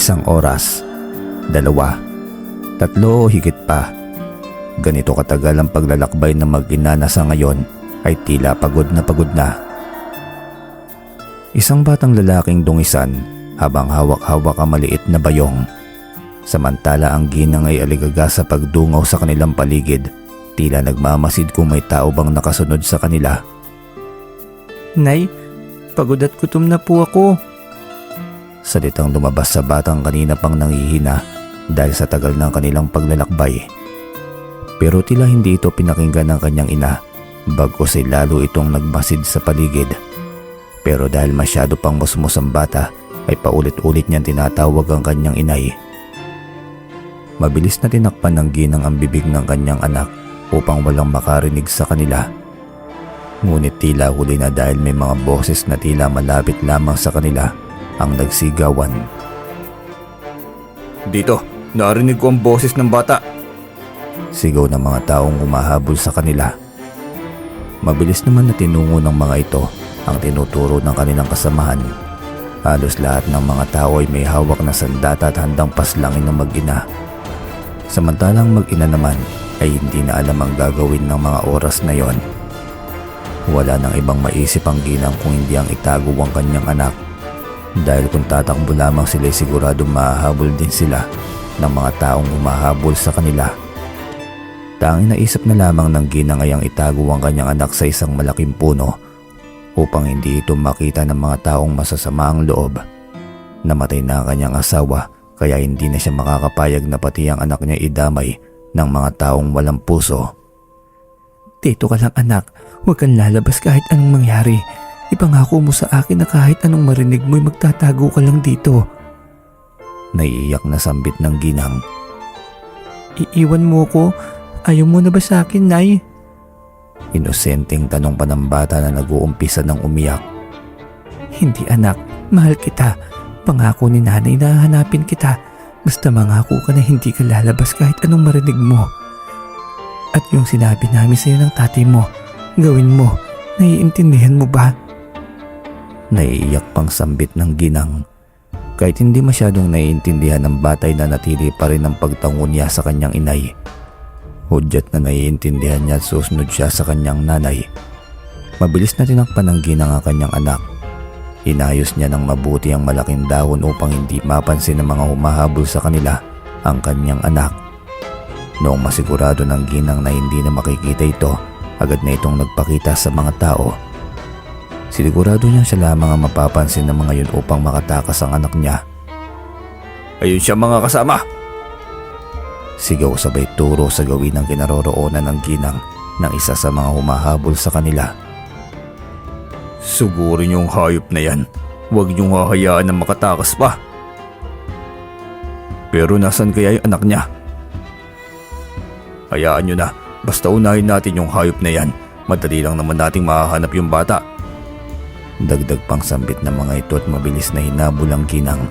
1 oras, 2, 3 o higit pa. Ganito katagal ang paglalakbay ng mag-ina na sa ngayon ay tila pagod na. Isang batang lalaking dungisan habang hawak-hawak ang maliit na bayong. Samantala ang ginang ay aligaga sa pagdungaw sa kanilang paligid, tila nagmamasid kung may tao bang nakasunod sa kanila. Nay, pagod at gutom na po ako. Salitang lumabas sa batang kanina pang nangihina dahil sa tagal ng kanilang paglalakbay. Pero tila hindi ito pinakinggan ng kanyang ina, bagkus ay lalo itong nagmasid sa paligid. Pero dahil masyado pang musmus ang bata, ay paulit-ulit niyang tinatawag ang kanyang inay. Mabilis na tinakpan ng ginang ang bibig ng kanyang anak upang walang makarinig sa kanila. Ngunit tila huli na dahil may mga boses na tila malapit lamang sa kanila ang nagsigawan. Dito, narinig ko ang boses ng bata. Sigaw ng mga taong humahabol sa kanila. Mabilis naman na tinungo ng mga ito ang tinuturo ng kanilang kasamahan. Halos lahat ng mga tao ay may hawak na sandata at handang paslangin ng mag-ina. Samantalang mag-ina naman ay hindi na alam ang gagawin ng mga oras na yon. Wala nang ibang maisip ang ginang kung hindi ang itago ang kanyang anak. Dahil kung tatakbo lamang sila sigurado mahahabol din sila ng mga taong humahabol sa kanila. Tanging naisip na lamang ng ginang ay ang itago ang kanyang anak sa isang malaking puno upang hindi ito makita ng mga taong masasama ang loob. Namatay na ang kanyang asawa kaya hindi na siya makakapayag na pati ang anak niya idamay ng mga taong walang puso. Dito ka lang anak, huwag kang lalabas kahit anong mangyari. Ipangako mo sa akin na kahit anong marinig mo'y magtatago ka lang dito. Naiiyak na sambit ng ginang. Iiwan mo ko? Ayaw mo na ba sa akin, Nay? Inosenteng tanong pa ng bata na nag-uumpisa ng umiyak. Hindi anak, mahal kita. Pangako ni nanay na hahanapin kita. Basta mangako ka na hindi ka lalabas kahit anong marinig mo. At yung sinabi namin sa'yo ng tatay mo, gawin mo. Naiintindihan mo ba? Naiiyak pang sambit ng ginang. Kahit hindi masyadong naiintindihan ng batay na natili pa rin ang pagtango niya sa kanyang inay. Hudyat na naiintindihan niya at susunod siya sa kanyang nanay. Mabilis na tinakpan ng ginang ang kanyang anak. Inayos niya ng mabuti ang malaking dahon upang hindi mapansin ng mga humahabol sa kanila ang kanyang anak. Noong masigurado ng ginang na hindi na makikita ito, agad na itong nagpakita sa mga tao. Sinigurado niya siya lamang ang mapapansin ng mga yun upang makatakas ang anak niya. Ayun siya mga kasama! Sigaw sabay turo sa gawin ng kinaroroonan ng ginang ng isa sa mga humahabol sa kanila. Sugurin yung hayop na yan. Huwag niyong hahayaan na makatakas pa. Pero nasan kaya yung anak niya? Hayaan niyo na. Basta unahin natin yung hayop na yan. Madali lang naman nating mahahanap yung bata. Dagdag pang sambit ng mga ito at mabilis na hinabol ang ginang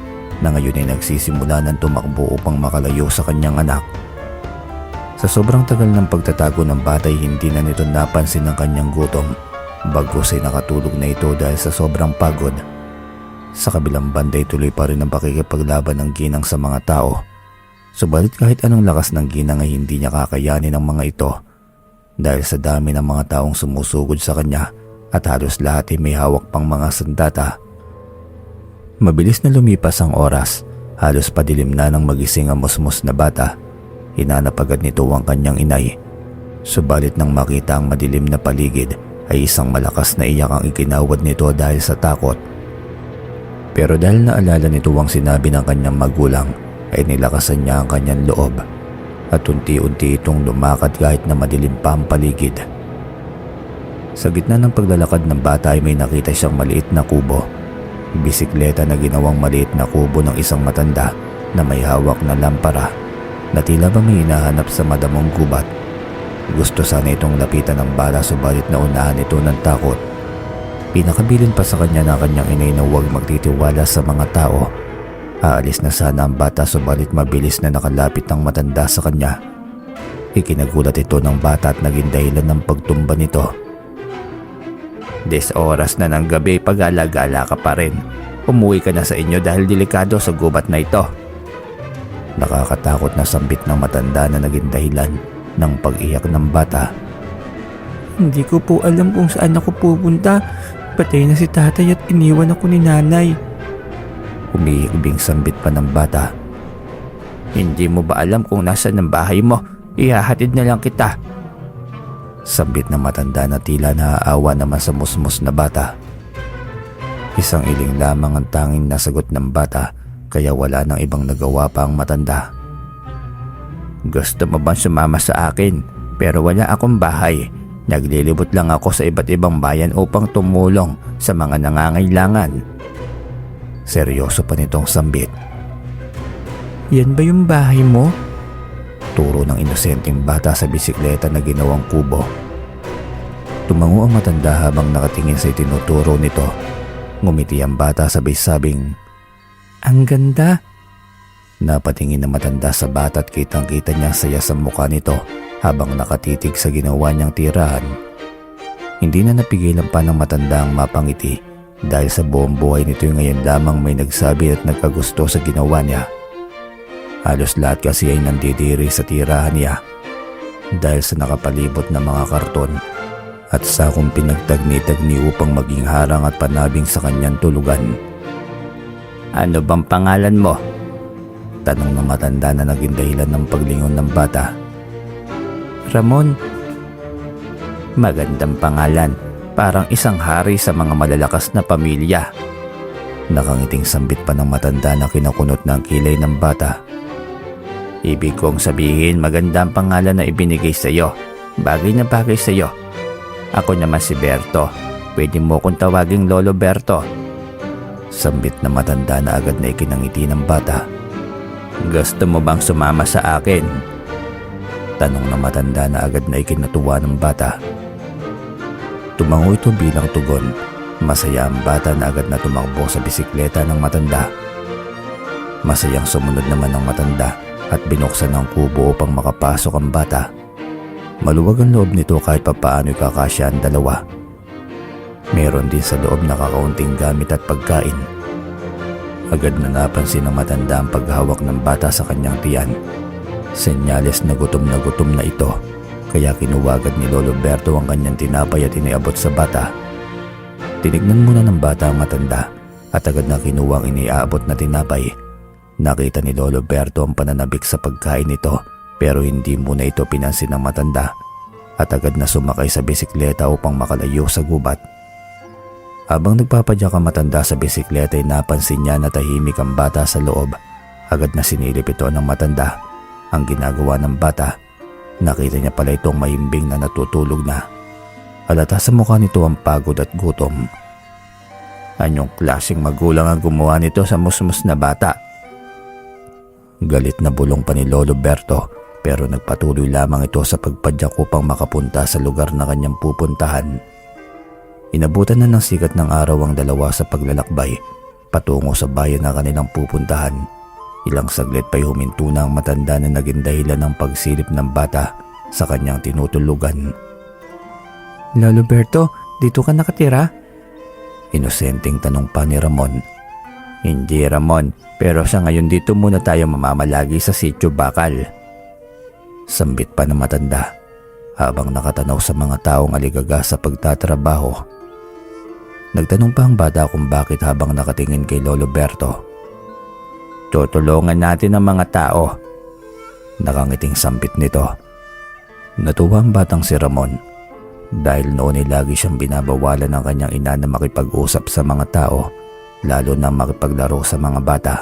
na ngayon ay nagsisimula ng tumakbo upang makalayo sa kanyang anak. Sa sobrang tagal ng pagtatago ng bata ay hindi na nito napansin ang kanyang gutom. Bagkus ay nakatulog na ito dahil sa sobrang pagod. Sa kabilang banda ay tuloy pa rin ang pakikipaglaban ng ginang sa mga tao. Subalit kahit anong lakas ng ginang ay hindi niya kakayanin ang mga ito dahil sa dami ng mga taong sumusugod sa kanya at halos lahat ay may hawak pang mga sandata. Mabilis na lumipas ang oras, halos padilim na nang magising ang musmus na bata. Hinanap agad nito ang kanyang inay. Subalit nang makita ang madilim na paligid ay isang malakas na iyak ang ikinawad nito dahil sa takot. Pero dahil naalala nito ang sinabi ng kanyang magulang ay nilakasan niya ang kanyang loob at unti-unti itong lumakad kahit na madilim pa ang paligid. Sa gitna ng paglalakad ng bata ay may nakita siyang maliit na kubo. Bisikleta na ginawang maliit na kubo ng isang matanda na may hawak na lampara na tila ba may hinahanap sa madamong gubat. Gusto sana itong lapitan ng bala subalit naunahan ito ng takot. Pinakabilin pa sa kanya na kanyang inay na huwag magtitiwala sa mga tao. Aalis na sana ang bata subalit mabilis na nakalapit ang matanda sa kanya. Ikinagulat ito ng bata at naging dahilan ng pagtumba nito. Des oras na ng gabi pag-alagala ka pa rin. Umuwi ka na sa inyo dahil delikado sa gubat na ito. Nakakatakot na sambit ng matanda na naging dahilan ng pag-iyak ng bata. Hindi ko po alam kung saan ako pupunta. Patay na si tatay at iniwan ako ni nanay. Umiigbing sambit pa ng bata. Hindi mo ba alam kung nasaan ang bahay mo? Ihahatid na lang kita. Sambit ng matanda na tila naaawa naman sa musmus na bata. Isang iling lamang ang tanging nasagot ng bata, kaya wala nang ibang nagawa pa ang matanda. Gusto mo bang sumama sa akin? Pero wala akong bahay. Naglilibot lang ako sa iba't ibang bayan upang tumulong sa mga nangangailangan. Seryoso pa nitong sambit. Yan ba yung bahay mo? Turo ng inosenteng bata sa bisikleta na ginawang kubo. Tumango ang matanda habang nakatingin sa itinuturo nito. Ngumiti ang bata sabay sabing, Ang ganda. napatingin ng matanda sa bata at kitang-kita niya saya sa mukha nito habang nakatitig sa ginawa niyang tirahan. Hindi na napigilan pa ng matanda ang mapangiti dahil sa buong buhay nito ngayon lamang may nagsabi at nagkagusto sa ginawa niya. Halos lahat kasi ay nandidiri sa tirahan niya dahil sa nakapalibot na mga karton at sakong pinagtagni-tagni upang maging harang at panabing sa kanyang tulugan. Ano bang pangalan mo? Tanong ng matanda na naging dahilan ng paglingon ng bata. Ramon. Magandang pangalan, parang isang hari sa mga malalakas na pamilya. Nakangiting sambit pa ng matanda na kinakunot ng kilay ng bata. Ibig kong sabihin magandang pangalan na ibinigay sa iyo. Bagay na bagay sa iyo. Ako naman si Berto. Pwede mo kong tawaging Lolo Berto. Sambit na matanda na agad na ikinangiti ng bata. Gusto mo bang sumama sa akin? Tanong ng matanda na agad na ikinatuwa ng bata. Tumango ito bilang tugon. Masaya ang bata na agad na tumakbo sa bisikleta ng matanda. Masayang sumunod naman ng matanda at binuksan ang kubo upang makapasok ang bata. Maluwag ang loob nito kahit papaano'y kakasya ang dalawa. Meron din sa loob na kakaunting gamit at pagkain. Agad na napansin ng matanda ang paghawak ng bata sa kanyang tiyan. Senyales na gutom na ito, kaya kinuwagad ni Lolo Berto ang kanyang tinapay at iniabot sa bata. Tinignan muna ng bata ang matanda at agad na kinuha ang iniaabot na tinapay. Nakita ni Lolo Berto ang pananabik sa pagkain nito pero hindi muna ito pinansin ng matanda at agad na sumakay sa bisikleta upang makalayo sa gubat. Habang nagpapadyak ang matanda sa bisikleta ay napansin niya na tahimik ang bata sa loob. Agad na sinilip ito ng matanda. Ang ginagawa ng bata, nakita niya pala itong mahimbing na natutulog na. Halata sa mukha nito ang pagod at gutom. Anyong klaseng magulang ang gumawa nito sa musmus na bata? Galit na bulong pa ni Lolo Berto pero nagpatuloy lamang ito sa pagpadyak upang makapunta sa lugar na kanyang pupuntahan. Inabutan na ng sikat ng araw ang dalawa sa paglalakbay patungo sa bayan na kanilang pupuntahan. Ilang saglit pa'y huminto na ang matanda na naging dahilan ng pagsilip ng bata sa kanyang tinutulugan. Lolo Berto, dito ka nakatira? Inosenteng tanong pa ni Ramon. Hindi Ramon, pero sa ngayon dito muna tayo mamamalagi sa Sitio Bakal. Sambit pa ng matanda habang nakatanaw sa mga taong aligaga sa pagtatrabaho. Nagtanong pa ang bata kung bakit habang nakatingin kay Lolo Berto. Tutulungan natin ang mga tao. Nakangiting sambit nito. Natuwa ang batang si Ramon dahil noon ay lagi siyang binabawalan ng kanyang ina na makipag-usap sa mga tao, lalo na makipaglaro sa mga bata.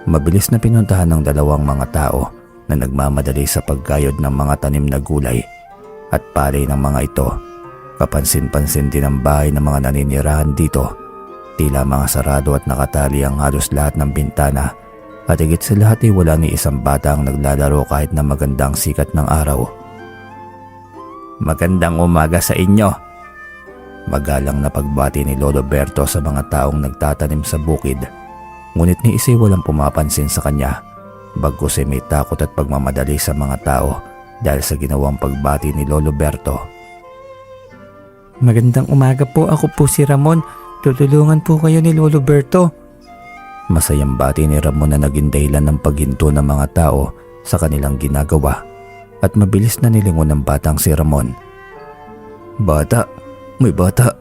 Mabilis na pinuntahan ng dalawang mga tao na nagmamadali sa pagkayod ng mga tanim na gulay at palay ng mga ito. Kapansin-pansin din ang bahay ng mga naninirahan dito. Tila mga sarado at nakatali ang halos lahat ng bintana at higit sa lahat ay wala ni isang bata ang naglalaro kahit na magandang sikat ng araw. Magandang umaga sa inyo. Magalang na pagbati ni Lolo Berto sa mga taong nagtatanim sa bukid. Ngunit ni isa'y walang pumapansin sa kanya. Bagkus ay may takot at pagmamadali sa mga tao dahil sa ginawang pagbati ni Lolo Berto. Magandang umaga po, ako po si Ramon. Tutulungan po kayo ni Lolo Berto. Masayang bati ni Ramon na naging dahilan ng paghinto ng mga tao sa kanilang ginagawa at mabilis na nilingon ng batang si Ramon. Bata, may bata.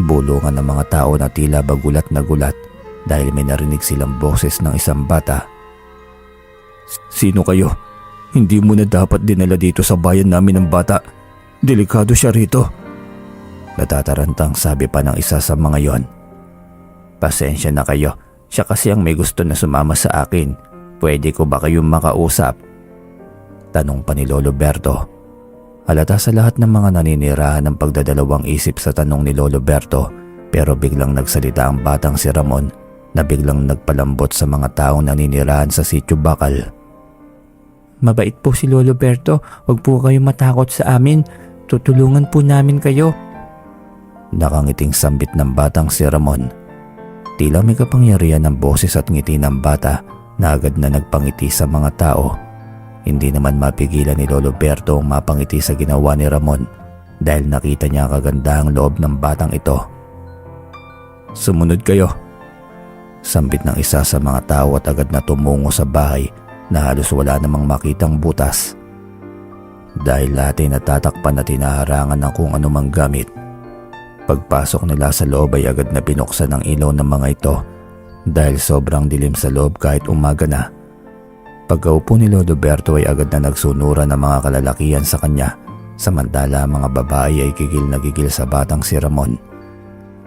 Bulungan ng mga tao na tila bagulat na gulat dahil may narinig silang boses ng isang bata. Sino kayo? Hindi mo na dapat dinala dito sa bayan namin ng bata. Delikado siya rito. Natatarantang sabi pa ng isa sa mga yon. Pasensya na kayo. Siya kasi ang may gusto na sumama sa akin. Pwede ko ba kayong makausap? Tanong pa ni Lolo Berto. Halata sa lahat ng mga naninirahan ng pagdadalawang isip sa tanong ni Lolo Berto, pero biglang nagsalita ang batang si Ramon na biglang nagpalambot sa mga taong naninirahan sa Sitio Bakal. Mabait po si Lolo Berto. Huwag po kayong matakot sa amin. Tutulungan po namin kayo. Nakangiting sambit ng batang si Ramon. Tila may kapangyarihan ng boses at ngiti ng bata na agad na nagpangiti sa mga tao. Hindi naman mapigilan ni Lolo Berto ang mapangiti sa ginawa ni Ramon dahil nakita niya ang kagandahang loob ng batang ito. Sumunod kayo. Sambit ng isa sa mga tao at agad na tumungo sa bahay na halos wala namang makitang butas. Dahil lahat ay natatakpan at hinaharangan ng kung anumang gamit. Pagpasok nila sa loob ay agad na binuksan ang ilaw ng mga ito dahil sobrang dilim sa loob kahit umaga na. Pagkaupo ni Lolo Berto ay agad na nagsunuran ng mga kalalakihan sa kanya, samantala ang mga babae ay gigil na gigil sa batang si Ramon.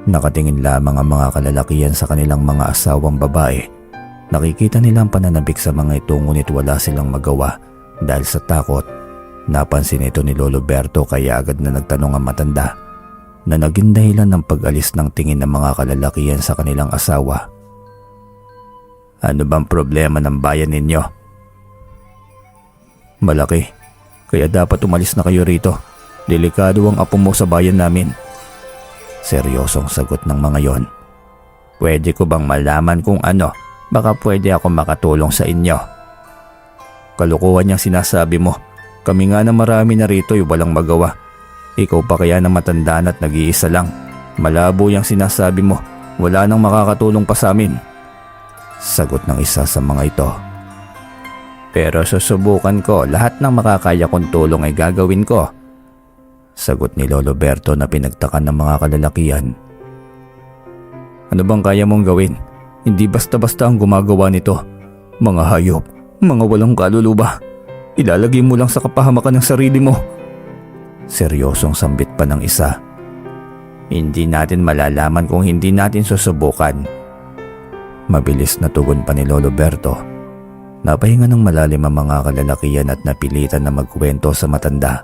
Nakatingin lamang ang mga kalalakihan sa kanilang mga asawang babae. Nakikita nilang pananabik sa mga ito ngunit wala silang magawa dahil sa takot. Napansin ito ni Lolo Berto kaya agad na nagtanong ang matanda na naging dahilan ng pag-alis ng tingin ng mga kalalakihan sa kanilang asawa. Ano bang problema ng bayan ninyo? Malaki, kaya dapat umalis na kayo rito. Delikado ang apo mo sa bayan namin. Seryosong sagot ng mga yon. Pwede ko bang malaman kung ano? Baka pwede ako makatulong sa inyo. Kalukuhan niyang sinasabi mo. Kami nga na marami na rito ay walang magawa. Ikaw pa kaya na matandaan at nag-iisa lang. Malabo yung sinasabi mo. Wala nang makakatulong pa sa amin. Sagot ng isa sa mga ito. Pero susubukan ko. Lahat ng makakaya kong tulong ay gagawin ko. Sagot ni Lolo Berto na pinagtakan ng mga kalalakihan. Ano bang kaya mong gawin? Hindi basta-basta ang gumagawa nito. Mga hayop, mga walang kaluluba. Ilalagay mo lang sa kapahamakan ng sarili mo. Seryosong sambit pa ng isa. Hindi natin malalaman kung hindi natin susubukan. Mabilis na tugon pa ni Lolo Berto. Napahinga ng malalim ang mga kalalakihan at napilitan na magkwento sa matanda.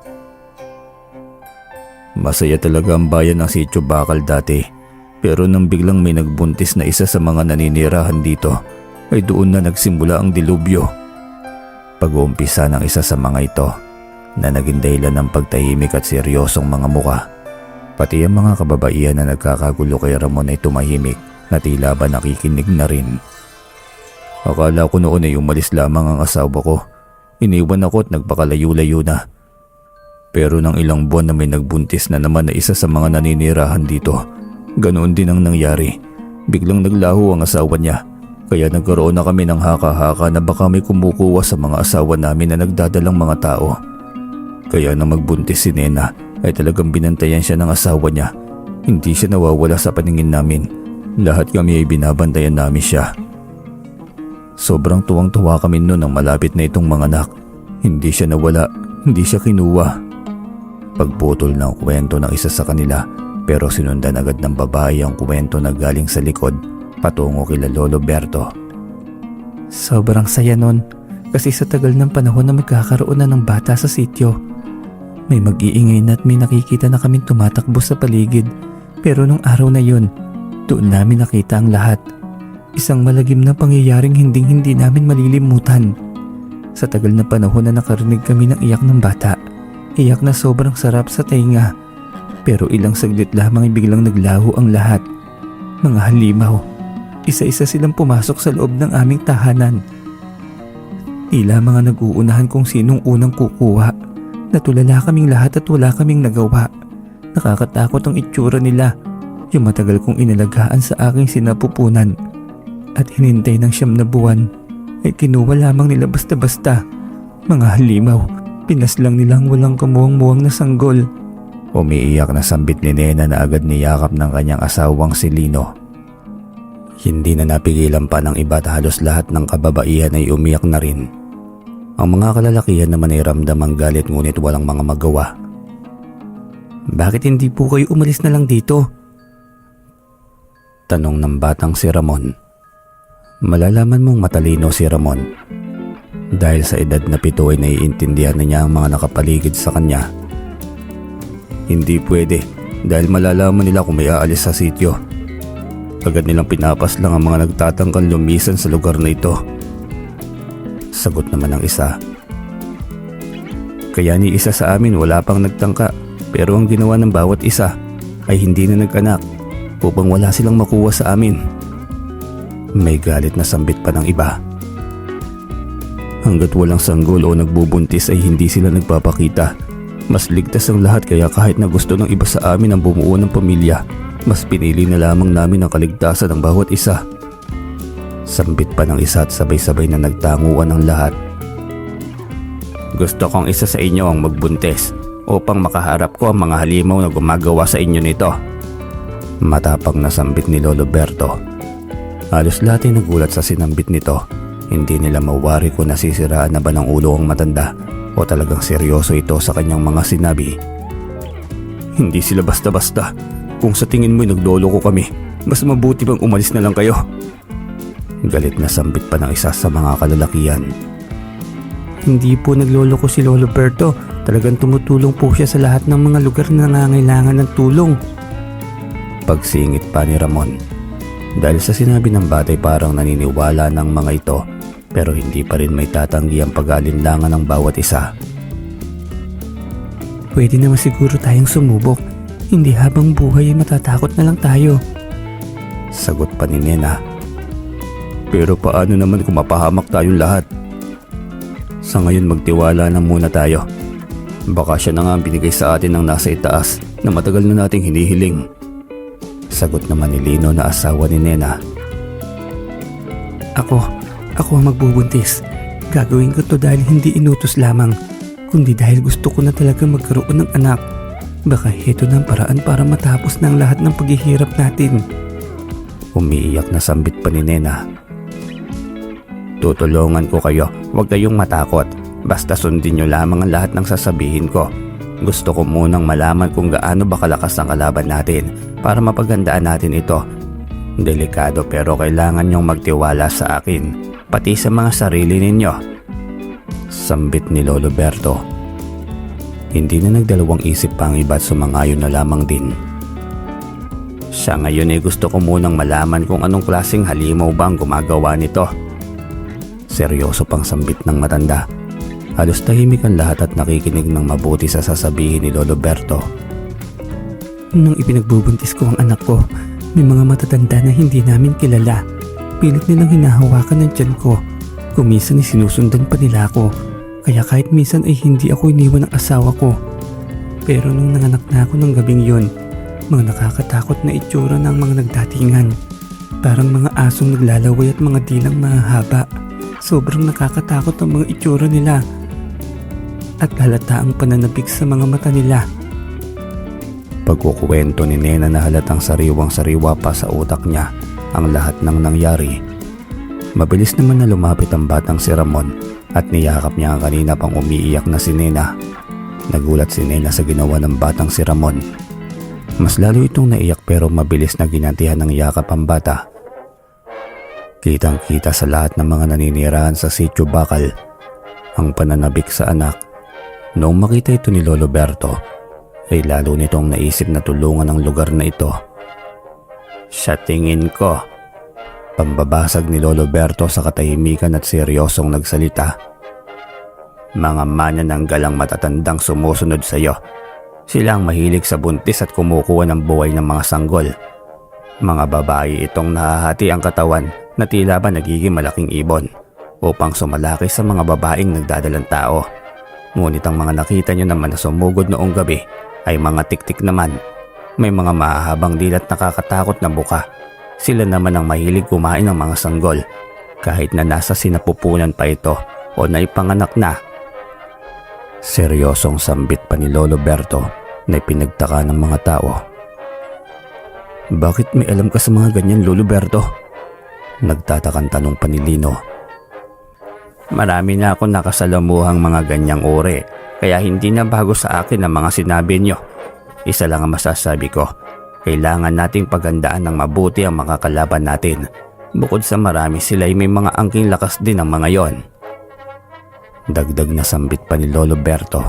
Masaya talaga ang bayan ng Sitio Bakal dati. Pero nang biglang may nagbuntis na isa sa mga naninirahan dito, ay doon na nagsimula ang dilubyo. Pag-uumpisa ng isa sa mga ito na naging dahilan ng pagtahimik at seryosong mga muka. Pati ang mga kababaihan na nagkakagulo kay Ramon ay tumahimik na tila ba nakikinig na rin. Akala ko noon ay umalis lamang ang asawa ko. Iniwan ako at nagpakalayo-layo na. Pero nang ilang buwan na may nagbuntis na naman na isa sa mga naninirahan dito, ganoon din ang nangyari. Biglang naglaho ang asawa niya. Kaya nagkaroon na kami ng haka-haka na baka may kumukuha sa mga asawa namin na nagdadalang mga tao. Kaya nang magbuntis si Nena ay talagang binantayan siya ng asawa niya. Hindi siya nawawala sa paningin namin. Lahat kami ay binabantayan namin siya. Sobrang tuwang-tuwa kami noon nang malapit na itong mga anak. Hindi siya nawala, hindi siya kinuha. Pagputol ng kwento ng isa sa kanila pero sinundan agad ng babae ang kwento na galing sa likod patungo kila Lolo Berto. Sobrang saya nun kasi sa tagal ng panahon na magkakaroon na ng bata sa sityo. May mag-iingay na at may nakikita na kaming tumatakbo sa paligid. Pero nung araw na yun, doon namin nakita ang lahat. Isang malagim na pangyayaring hinding-hindi namin malilimutan. Sa tagal na panahon na nakarinig kami ng iyak ng bata. Iyak na sobrang sarap sa tainga. Pero ilang saglit lamang ay biglang naglaho ang lahat. Mga halimaw. Isa-isa silang pumasok sa loob ng aming tahanan. Tila mga nag-uunahan kung sinong unang kukuha. Natulala kaming lahat at wala kaming nagawa. Nakakatakot ang itsura nila. Yung matagal kong inalagaan sa aking sinapupunan at hinintay ng 9 na buwan ay kinuha lamang nila basta-basta. Mga halimaw, pinaslang nilang walang kamuwang-muwang na sanggol. Umiiyak na sambit ni Nena na agad niyakap ng kanyang asawang si Lino. Hindi na napigilan pa ng iba at halos lahat ng kababaihan ay umiyak na rin. Ang mga kalalakihan naman ay ramdam ang galit ngunit walang mga magawa. Bakit hindi po kayo umalis na lang dito? Tanong ng batang si Ramon. Malalaman mong matalino si Ramon. Dahil sa edad na 7 ay naiintindihan na niya ang mga nakapaligid sa kanya. Hindi pwede dahil malalaman nila kung may aalis sa sityo. Agad nilang pinapas lang ang mga nagtatangkang lumisan sa lugar na ito. Sagot naman ng isa. Kaya ni isa sa amin wala pang nagtangka, pero ang ginawa ng bawat isa ay hindi na nag-anak upang wala silang makuha sa amin. May galit na sambit pa ng iba. Hanggat walang sanggol o nagbubuntis ay hindi sila nagpapakita. Mas ligtas ang lahat kaya kahit na gusto ng iba sa amin ang bumuo ng pamilya, mas pinili na lamang namin ang kaligtasan ng bawat isa. Sambit pa ng isa at sabay-sabay na nagtanguan ang lahat. Gusto kong isa sa inyo ang magbuntis upang makaharap ko ang mga halimaw na gumagawa sa inyo nito. Matapang na sambit ni Lolo Berto. Halos lahat ay nagulat sa sinambit nito. Hindi nila mawari kung nasisiraan na ba ng ulo ang matanda o talagang seryoso ito sa kanyang mga sinabi. Hindi sila basta-basta. Kung sa tingin mo'y naglolo ko kami, mas mabuti bang umalis na lang kayo? Galit na sambit pa ng isa sa mga kalalakihan. Hindi po naglolo ko si Lolo Berto. Talagang tumutulong po siya sa lahat ng mga lugar na nangangailangan ng tulong. Pagsingit pa ni Ramon. Dahil sa sinabi ng batay parang naniniwala ng mga ito, pero hindi pa rin may tatanggi ang pag-aalinlangan ng bawat isa. Pwede naman siguro tayong sumubok. Hindi habang buhay ay matatakot na lang tayo. Sagot pa ni Nena. Pero paano naman kung mapahamak tayong lahat? Sa ngayon magtiwala na muna tayo. Baka siya na nga ang binigay sa atin ng nasa itaas na matagal na nating hinihiling. Sagot naman ni Lino na asawa ni Nena. Ako ang magbubuntis. Gagawin ko to dahil hindi inutos lamang, kundi dahil gusto ko na talaga magkaroon ng anak. Baka heto na ang paraan para matapos na ang lahat ng paghihirap natin. Umiiyak na sambit pa ni Nena. Tutulungan ko kayo, huwag kayong matakot. Basta sundin nyo lamang ang lahat ng sasabihin ko. Gusto ko munang malaman kung gaano ba kalakas ang kalaban natin para mapagandaan natin ito. Delikado pero kailangan nyong magtiwala sa akin, pati sa mga sarili ninyo. Sambit ni Lolo Berto. Hindi na nagdalawang isip pa ang iba at sumangayon na lamang din. Sa ngayon ay gusto ko munang malaman kung anong klaseng halimaw ba ang gumagawa nito. Seryoso pang sambit ng matanda. Halos tahimik ang lahat at nakikinig ng mabuti sa sasabihin ni Lolo Berto. Nung ipinagbubuntis ko ang anak ko, may mga matatanda na hindi namin kilala. Pilit nilang hinahawakan ng tiyan ko. Kung minsan ay sinusundan pa nila ako. Kaya kahit minsan ay hindi ako iniwan ng asawa ko. Pero nung nanganak na ako ng gabing yon, mga nakakatakot na itsura ng mga nagdatingan. Parang mga asong naglalaway at mga dilang mahahaba. Sobrang nakakatakot ang mga itsura nila. At halata ang pananabik sa mga mata nila. Pagkukwento ni Nena na halatang sariwang-sariwa pa sa utak niya ang lahat ng nangyari. Mabilis naman na lumapit ang batang si Ramon at niyakap niya ang kanina pang umiiyak na si Nena. Nagulat si Nena sa ginawa ng batang si Ramon. Mas lalo itong naiyak pero mabilis na ginantihan ng yakap ang bata. Kitang-kita sa lahat ng mga naninirahan sa Sitio Bakal ang pananabik sa anak. Noong makita ito ni Lolo Berto, ay lalo nitong naisip na tulungan ang lugar na ito. Sa tingin ko, pambabasag ni Lolo Berto sa katahimikan at seryosong nagsalita. Mga manananggalang matatandang sumusunod sa iyo. Sila ang mahilig sa buntis at kumukuha ng buhay ng mga sanggol. Mga babae itong nahahati ang katawan na tila ba nagiging malaking ibon upang sumalaki sa mga babaeng nagdadalang tao. Ngunit ang mga nakita nyo naman na sumugod noong gabi ay mga tiktik naman. May mga mahahabang dilat nakakatakot na buka. Sila naman ang mahilig kumain ng mga sanggol kahit na nasa sinapupunan pa ito o naipanganak na. Seryosong sambit pa ni Lolo Berto na pinagtaka ng mga tao. Bakit may alam ka sa mga ganyan, Lolo Berto? Nagtatakang tanong pa ni Lino. Marami na ako nakasalamuhang mga ganyang uri, kaya hindi na bago sa akin ang mga sinabi nyo. Isa lang ang masasabi ko, kailangan nating paghandaan ng mabuti ang makakalaban natin. Bukod sa marami sila ay may mga angking lakas din ang mga yon. Dagdag na sambit pa ni Lolo Berto.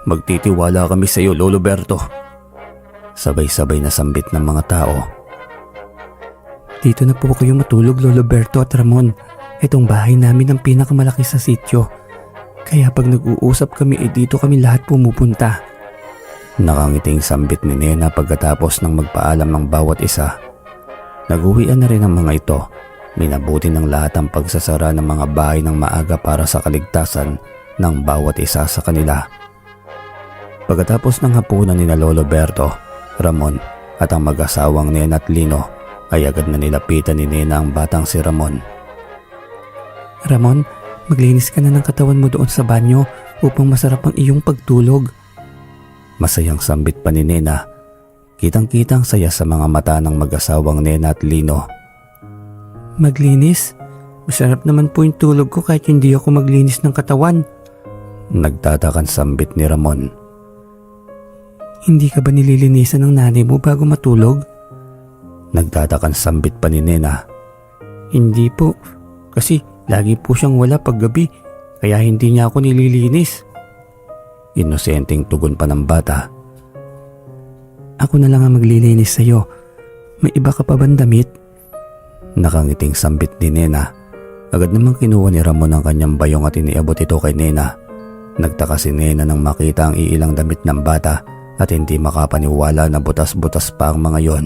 Magtitiwala kami sa iyo, Lolo Berto. Sabay-sabay na sambit ng mga tao. Dito na po kayo matulog, Lolo Berto at Ramon. Itong bahay namin ang pinakamalaki sa sityo. Kaya pag nag-uusap kami dito kami lahat pumupunta. Nakangiting sambit ni Nena pagkatapos ng magpaalam ng bawat isa. Nag-uwian na rin ang mga ito. Minabuti ng lahat ang pagsasara ng mga bahay ng maaga para sa kaligtasan ng bawat isa sa kanila. Pagkatapos ng hapunan ni Lolo Berto, Ramon at ang mag-asawang Nena at Lino ay agad na nilapitan ni Nena ang batang si Ramon. Ramon, maglinis ka na ng katawan mo doon sa banyo upang masarap ang iyong pagtulog. Masayang sambit pa ni Nena. Kitang-kitang saya sa mga mata ng mag-asawang Nena at Lino. Maglinis? Masarap naman po yung tulog ko kahit hindi ako maglinis ng katawan. Nagtatakan sambit ni Ramon. Hindi ka ba nililinisan ng nanay mo bago matulog? Nagtatakan sambit pa ni Nena. Hindi po, kasi lagi po siyang wala paggabi kaya hindi niya ako nililinis. Inosenteng tugon pa ng bata. Ako na lang ang maglilinis sa'yo. May iba ka pa bang damit? Nakangiting sambit ni Nena. Agad namang kinuha ni Ramon ang kanyang bayong at iniabot ito kay Nena. Nagtaka si Nena nang makita ang iilang damit ng bata at hindi makapaniwala na butas-butas pa ang mga yon.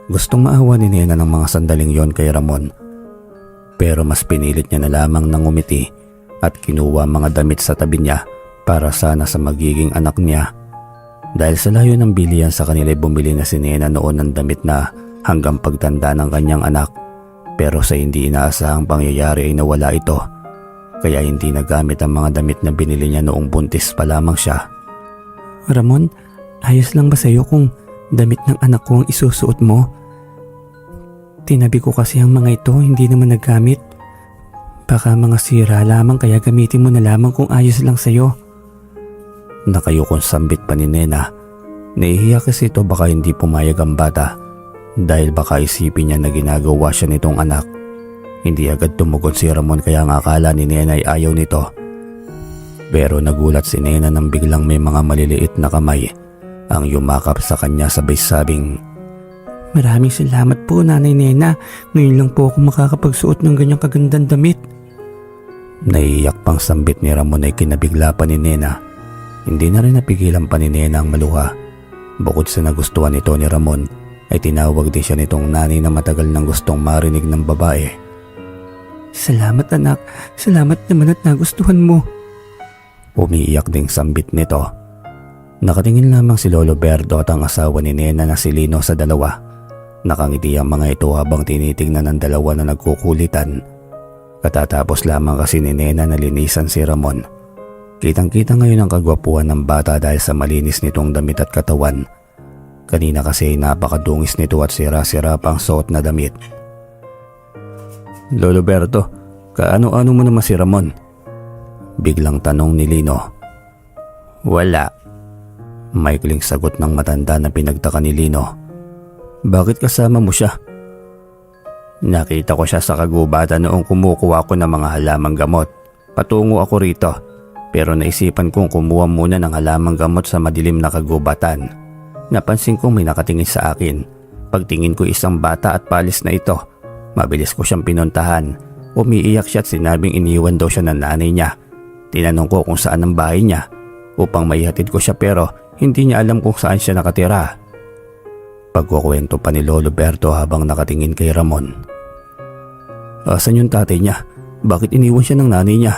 Gustong maawa ni Nena ng mga sandaling yon kay Ramon. Pero mas pinilit niya na lamang nang umiti at kinuha mga damit sa tabi niya para sana sa magiging anak niya. Dahil sa layo ng bilihan sa kanila bumili na si Nena noon ng damit na hanggang pagtanda ng kanyang anak. Pero sa hindi inaasahang pangyayari ay nawala ito. Kaya hindi nagamit ang mga damit na binili niya noong buntis pa lamang siya. Ramon, ayos lang ba sa'yo kung damit ng anak ko ang isusuot mo? Tinabi ko kasi ang mga ito, hindi naman nagamit. Baka mga sira lamang kaya gamitin mo na lamang kung ayos lang sa'yo. Nakayukong sambit pa ni Nena. Nahihiya kasi ito baka hindi pumayag ang bata dahil baka isipin niya na ginagawa siya nitong anak. Hindi agad tumugon si Ramon kaya ang akala ni Nena ay ayaw nito. Pero nagulat si Nena nang biglang may mga maliliit na kamay ang yumakap sa kanya sabay sabing, Maraming salamat po, Nanay Nena. Ngayon lang po ako makakapagsuot ng ganyang kagandang damit. Naiiyak pang sambit ni Ramon ay kinabigla pa ni Nena. Hindi na rin napigilan pa ni Nena ang maluha. Bukod sa nagustuhan nito ni Ramon, ay tinawag din siya nitong nanay na matagal nang gustong marinig ng babae. Salamat anak, salamat naman at nagustuhan mo. Umiiyak ding sambit nito. Nakatingin lamang si Lolo Berto at ang asawa ni Nena na si Lino sa dalawa. Nakangiti ang mga ito habang tinitingnan ng dalawa na nagkukulitan. Katatapos lamang kasi ni Nena na linisan si Ramon. Kitang-kita ngayon ang kagwapuhan ng bata dahil sa malinis nitong damit at katawan. Kanina kasi ay napakadungis nito at sira-sira pang suot na damit. Lolo Berto, kaano-ano mo naman si Ramon? Biglang tanong ni Lino. Wala. Maikling sagot ng matanda na pinagtaka ni Lino. Bakit kasama mo siya? Nakita ko siya sa kagubatan noong kumukuha ko ng mga halamang gamot. Patungo ako rito. Pero naisipan kong kumuha muna ng halamang gamot sa madilim na kagubatan. Napansin kong may nakatingin sa akin. Pagtingin ko isang bata at palis na ito. Mabilis ko siyang pinuntahan. Umiiyak siya at sinabing iniwan daw siya ng nanay niya. Tinanong ko kung saan ang bahay niya upang maihatid ko siya pero hindi niya alam kung saan siya nakatira. Pagkukwento pa ni Lolo Berto habang nakatingin kay Ramon. Asan yung tatay niya? Bakit iniwan siya ng nanay niya?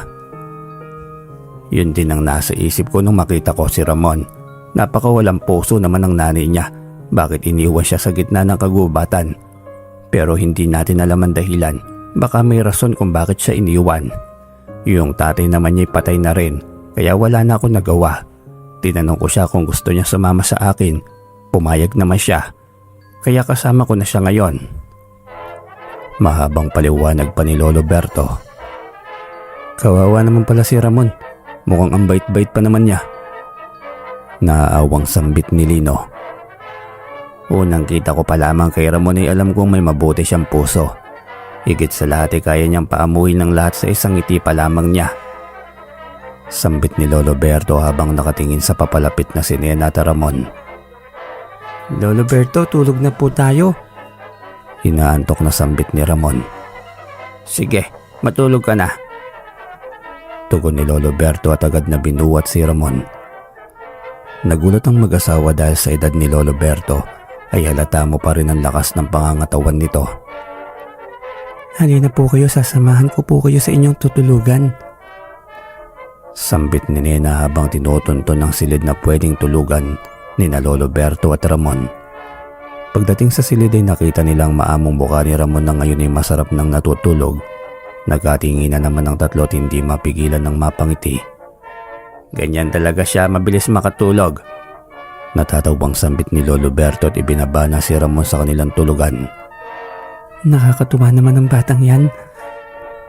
Yun din ang nasa isip ko nung makita ko si Ramon. Napakawalang puso naman ng nanay niya. Bakit iniwan siya sa gitna ng kagubatan? Pero hindi natin alam ang dahilan. Baka may rason kung bakit siya iniwan. Yung tatay naman niya'y patay na rin, kaya wala na akong nagawa. Tinanong ko siya kung gusto niya sumama sa akin. Pumayag naman siya. Kaya kasama ko na siya ngayon. Mahabang paliwanag pa ni Lolo Berto. Kawawa naman pala si Ramon. Mukhang ang bait-bait pa naman niya. Naaawang sambit ni Lino. Unang kita ko pa lamang kay Ramon ay alam kong may mabuti siyang puso. Higit sa lahat ay kaya niyang paamuhin ng lahat sa isang ngiti pa lamang niya. Sambit ni Lolo Berto habang nakatingin sa papalapit na si Nena at Ramon. Lolo Berto, tulog na po tayo. Inaantok na sambit ni Ramon. Sige, matulog ka na. Tugon ni Lolo Berto at agad na binuwat si Ramon. Nagulat ang mag-asawa dahil sa edad ni Lolo Berto ay halata mo pa rin ang lakas ng pangangatawan nito. Halina po kayo, sasamahan ko po kayo sa inyong tutulugan. Sambit ni Nena habang tinutunton ng silid na pwedeng tulugan ni na Lolo Berto at Ramon. Pagdating sa silid ay nakita nilang maamong mukha ni Ramon na ngayon ay masarap nang natutulog. Nagkatingin na naman ang tatlo at hindi mapigilan ng mapangiti. Ganyan talaga siya, mabilis makatulog. Natatawang sambit ni Lolo Berto at ibinaba na si Ramon sa kanilang tulugan. Nakakatuwa naman ang batang yan.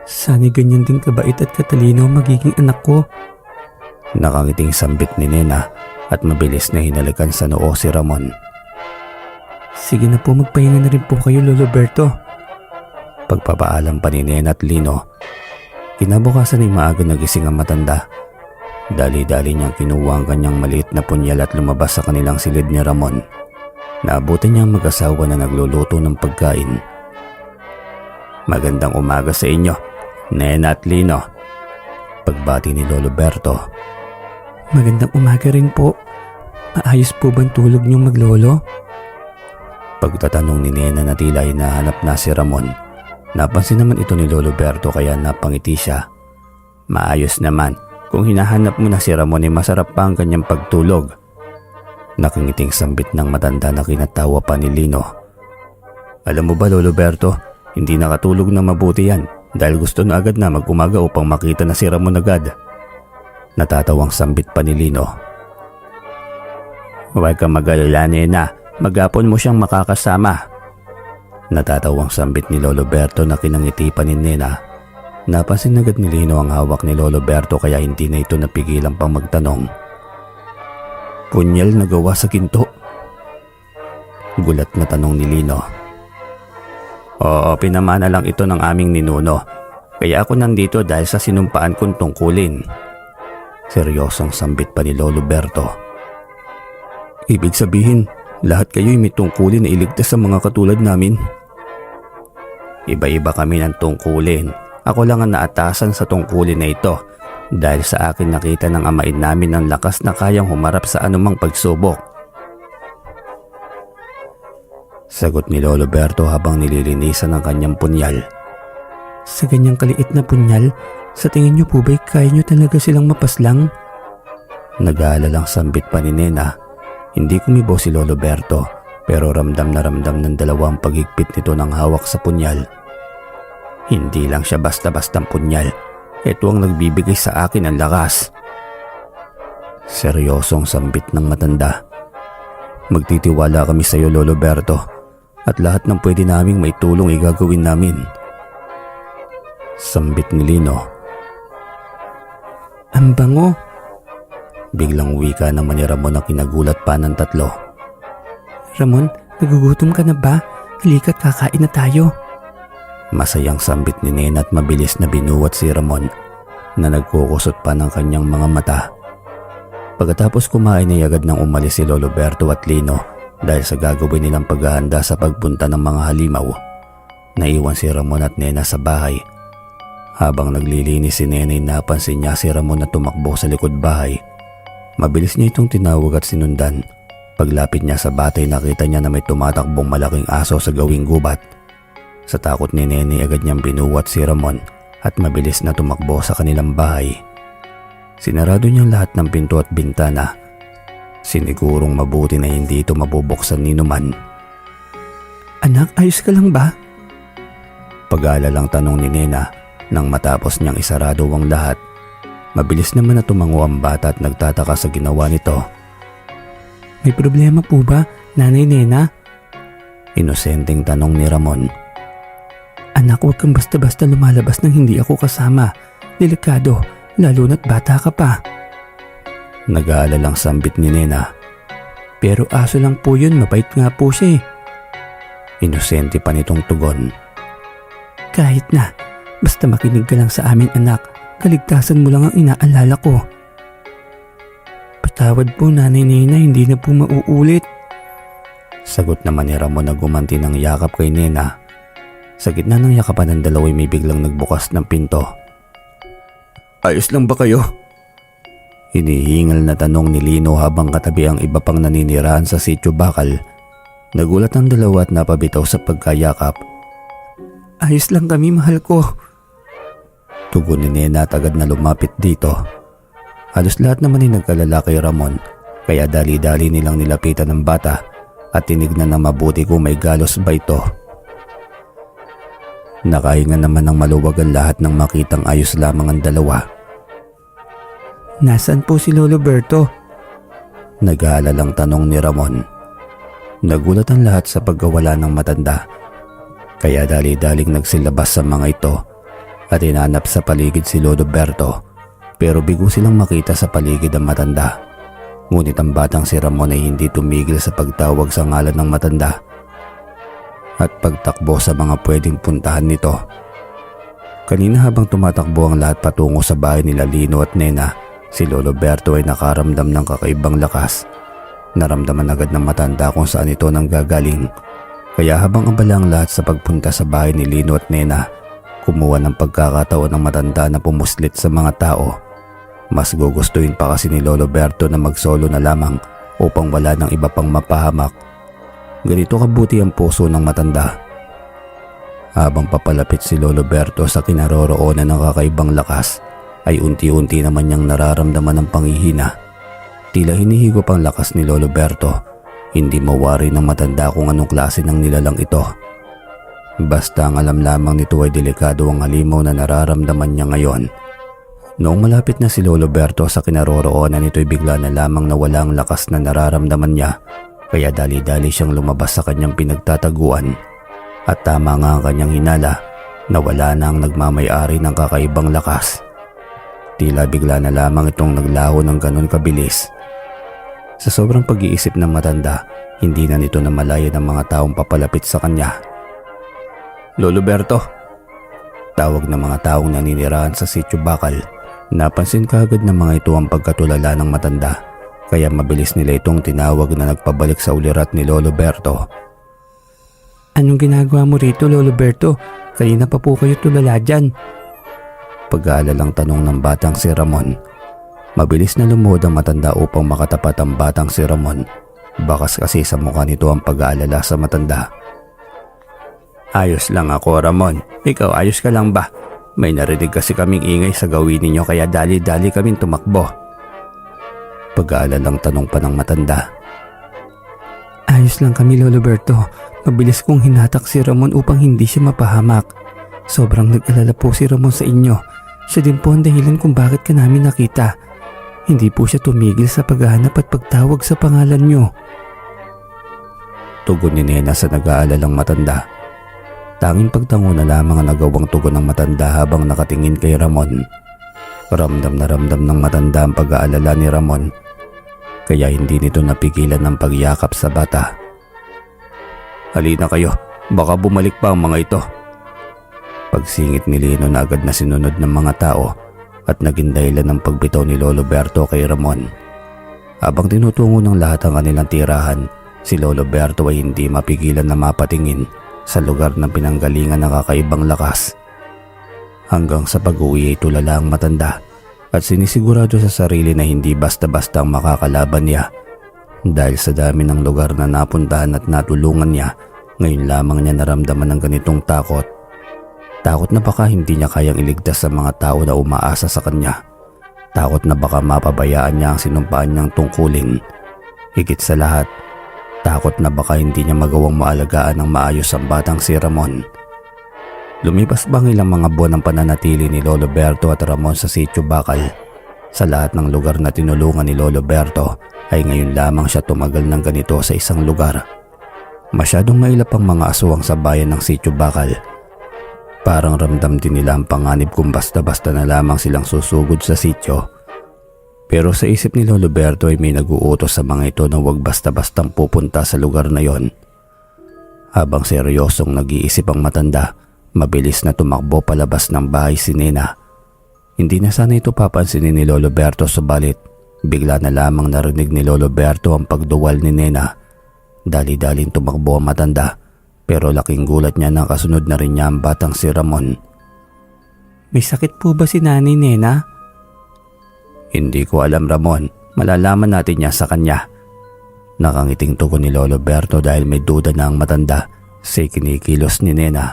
Sana'y ganyan din kabait at katalino magiging anak ko. Nakangiting sambit ni Nena at mabilis na hinalikan sa noo si Ramon. Sige na po, magpahinga na rin po kayo, Lolo Berto. Pagpapaalam pa ni Nena at Lino. Kinabukasan ay maaga nagising ang matanda. Dali-dali niyang kinuha ang kanyang maliit na punyal at lumabas sa kanilang silid ni Ramon. Naabutan niya ang mag-asawa na nagluluto ng pagkain. Magandang umaga sa inyo, Nena at Lino. Pagbati ni Lolo Berto. Magandang umaga rin po. Maayos po bang tulog niyong maglolo? Pagtatanong ni Nena na tila hinahanap na si Ramon, napansin naman ito ni Lolo Berto kaya napangiti siya. Maayos naman. Kung hinahanap mo na si Ramon ay masarap pa ang kanyang pagtulog. Nakangiting sambit ng matanda na kinatawa pa ni Lino. Alam mo ba, Lolo Berto, hindi nakatulog na mabuti yan dahil gusto na agad na mag-umaga upang makita na si Ramon agad. Natatawang sambit pa ni Lino. Huwag kang mag-alala, Nena. Maghapon mo siyang makakasama. Natatawang sambit ni Lolo Berto na kinangiti pa ni Nena. Napansin agad ni Lino ang hawak ni Lolo Berto kaya hindi na ito napigilan pang magtanong. Punyal na gawa sa ginto? Gulat na tanong ni Lino. Oo, pinamana lang ito ng aming ninuno. Kaya ako nandito dahil sa sinumpaan kong tungkulin. Seryosong sambit pa ni Lolo Berto. Ibig sabihin, lahat kayo'y may tungkulin na iligtas sa mga katulad namin? Iba-iba kami ng tungkulin. Ako lang ang naatasan sa tungkulin na ito dahil sa akin nakita ng amain namin ang lakas na kayang humarap sa anumang pagsubok. Sagot ni Lolo Berto habang nililinisan ang kanyang punyal. Sa ganyang kaliit na punyal, sa tingin niyo po ba'y kaya niyo talaga silang mapaslang? Nag-aalalang sambit pa ni Nena. Hindi kumibo si Lolo Berto pero ramdam na ramdam ng dalawang paghigpit nito ng hawak sa punyal. Hindi lang siya basta-bastang punyal. Ito ang nagbibigay sa akin ng lakas. Seryosong sambit ng matanda. Magtitiwala kami sa iyo, Lolo Berto, at lahat ng pwede naming may tulong igagawin namin. Sambit ni Lino. Ang bango. Biglang wika naman ni Ramon na kinagulat pa ng tatlo. Ramon, nagugutom ka na ba? Halika't kakain na tayo. Masayang sambit ni Nena at mabilis na binuwat si Ramon na nagkukusot pa ng kanyang mga mata. Pagkatapos kumain ay agad nang umalis si Lolo Berto at Lino dahil sa gagawin nilang paghahanda sa pagpunta ng mga halimaw. Naiwan si Ramon at Nena sa bahay. Habang naglilinis si Nena ay napansin niya si Ramon na tumakbo sa likod bahay. Mabilis niya itong tinawag at sinundan. Paglapit niya sa batay nakita niya na may tumatakbong malaking aso sa gawing gubat. Sa takot ni Nene agad niyang binuwat si Ramon at mabilis na tumakbo sa kanilang bahay. Sinarado niyang lahat ng pinto at bintana. Sinigurong mabuti na hindi ito mabubuksan ni Numan. Anak, ayos ka lang ba? Pag-aalalang tanong ni Nena nang matapos niyang isarado ang lahat. Mabilis naman na tumango ang bata at nagtataka sa ginawa nito. May problema po ba, Nanay Nena? Inosenteng tanong ni Ramon. Anak, huwag kang basta-basta lumalabas nang hindi ako kasama. Delikado, lalo na't bata ka pa. Nag-aalalang sambit ni Nena. Pero aso lang po yun, mabait nga po siya eh. Inosente pa nitong tugon. Kahit na, basta makinig ka lang sa amin anak, kaligtasan mo lang ang inaalala ko. Patawad po Nanay Nena, hindi na po mauulit. Sagot naman ni Ramon na gumanti ng yakap kay Nena. Sa gitna ng yakapan ng dalawa'y may biglang nagbukas ng pinto. Ayos lang ba kayo? Hinihingal na tanong ni Lino habang katabi ang iba pang naninirahan sa sitio Bakal. Nagulat ang dalawa at napabitaw sa pagkayakap. Ayos lang kami, mahal ko. Tugon ni Nena at agad na lumapit dito. Halos lahat naman ay nagkalala kay Ramon, kaya dali-dali nilang nilapitan ng bata at tinignan ng mabuti kung may galos ba ito. Nakahinga naman ng maluwag ang lahat nang makitang ayos lamang ang dalawa. Nasaan po si Lolo Berto? Nag-aalalang tanong ni Ramon. Nagulat ang lahat sa pagkawala ng matanda, kaya dali-daling nagsilabas sa mga ito at hinanap sa paligid si Lolo Berto, pero bigo silang makita sa paligid ang matanda. Ngunit ang batang si Ramon ay hindi tumigil sa pagtawag sa ngalan ng matanda at pagtakbo sa mga pwedeng puntahan nito. Kanina habang tumatakbo ang lahat patungo sa bahay nila Lino at Nena, si Lolo Berto ay nakaramdam ng kakaibang lakas. Naramdaman agad ng matanda kung saan ito nanggagaling. Kaya habang abala ang lahat sa pagpunta sa bahay ni Lino at Nena, kumuha ng pagkakataon ng matanda na pumuslit sa mga tao. Mas gugustuhin pa kasi ni Lolo Berto na magsolo na lamang upang wala ng iba pang mapahamak. Ganito kabuti ang puso ng matanda. Habang papalapit si Lolo Berto sa kinaroroonan ng kakaibang lakas, ay unti-unti naman niyang nararamdaman ng panghihina. Tila hinihigop ang lakas ni Lolo Berto. Hindi mawari ng matanda kung anong klase ng nilalang ito. Basta ang alam lamang nito ay delikado ang halimaw na nararamdaman niya ngayon. Noong malapit na si Lolo Berto sa kinaroroonan nito'y bigla na lamang nawala ang lakas na nararamdaman niya, kaya dali-dali siyang lumabas sa kanyang pinagtataguan. At tama nga ang kanyang hinala, nawala na ang nagmamay-ari ng kakaibang lakas. Tila bigla na lamang itong naglaho ng ganon kabilis. Sa sobrang pag-iisip ng matanda, hindi na nito namalayan ang mga taong papalapit sa kanya. Lolo Berto, tawag ng mga taong naninirahan sa sitio Bakal. Napansin kaagad ng mga ito ang pagkatulala ng matanda, kaya mabilis nila itong tinawag na nagpabalik sa ulirat ni Lolo Berto. Anong ginagawa mo rito, Lolo Berto? Kanina pa po kayo tulala dyan. Pag-aalalang tanong ng batang si Ramon. Mabilis na lumuhod ang matanda upang makatapat ang batang si Ramon. Bakas kasi sa mukha nito ang pag-aalala sa matanda. Ayos lang ako, Ramon. Ikaw, ayos ka lang ba? May narinig kasi kaming ingay sa gawin ninyo kaya dali-dali kaming tumakbo. Pag-aalalang tanong pa ng matanda. Ayos lang kami, Lolo Berto. Mabilis kong hinatak si Ramon upang hindi siya mapahamak. Sobrang nag-alala po si Ramon sa inyo. Siya din po ang dahilan kung bakit ka namin nakita. Hindi po siya tumigil sa paghahanap at pagtawag sa pangalan nyo. Tugon ni Nena sa nag-aalalang matanda. Tanging pagtango na lamang ang nagawang tugon ng matanda habang nakatingin kay Ramon. Ramdam na ramdam ng matanda ang pag-aalala ni Ramon, kaya hindi nito napigilan ng pagyakap sa bata. Halina kayo, baka bumalik pa ang mga ito. Pagsingit ni Lino na agad na sinunod ng mga tao at naging dahilan ng pagbitaw ni Lolo Berto kay Ramon. Habang tinutungo ng lahat ang kanilang tirahan, si Lolo Berto ay hindi mapigilan na mapatingin sa lugar ng pinanggalingan ng kakaibang lakas. Hanggang sa pag-uwi ay tulala ang matanda at sinisigurado sa sarili na hindi basta-basta ang makakalaban niya. Dahil sa dami ng lugar na napuntahan at natulungan niya, ngayon lamang niya naramdaman ng ganitong takot. Takot na baka hindi niya kayang iligtas sa mga tao na umaasa sa kanya. Takot na baka mapabayaan niya ang sinumpaan niyang tungkulin. Higit sa lahat, takot na baka hindi niya magawang maalagaan ng maayos ang batang si Ramon. Lumipas bang ilang mga buwan ang pananatili ni Lolo Berto at Ramon sa Sitio Bakal. Sa lahat ng lugar na tinulungan ni Lolo Berto ay ngayon lamang siya tumagal ng ganito sa isang lugar. Masyadong mailap ang mga aswang sa bayan ng Sitio Bakal. Parang ramdam din nila ang panganib kung basta-basta na lamang silang susugod sa sitio. Pero sa isip ni Lolo Berto ay may nag-uutos sa mga ito na huwag basta-bastang pupunta sa lugar na yon. Habang seryosong nag-iisip ang matanda, mabilis na tumakbo palabas ng bahay si Nena. Hindi na sana ito papansinin ni Lolo Berto, subalit bigla na lamang narinig ni Lolo Berto ang pagduwal ni Nena. Dali-daling tumakbo ang matanda, pero laking gulat niya na kasunod na rin niya ang batang si Ramon. May sakit po ba si Nanay Nena? Hindi ko alam, Ramon. Malalaman natin niya sa kanya. Nakangiting tugon ni Lolo Berto dahil may duda na ang matanda sa kinikilos ni Nena.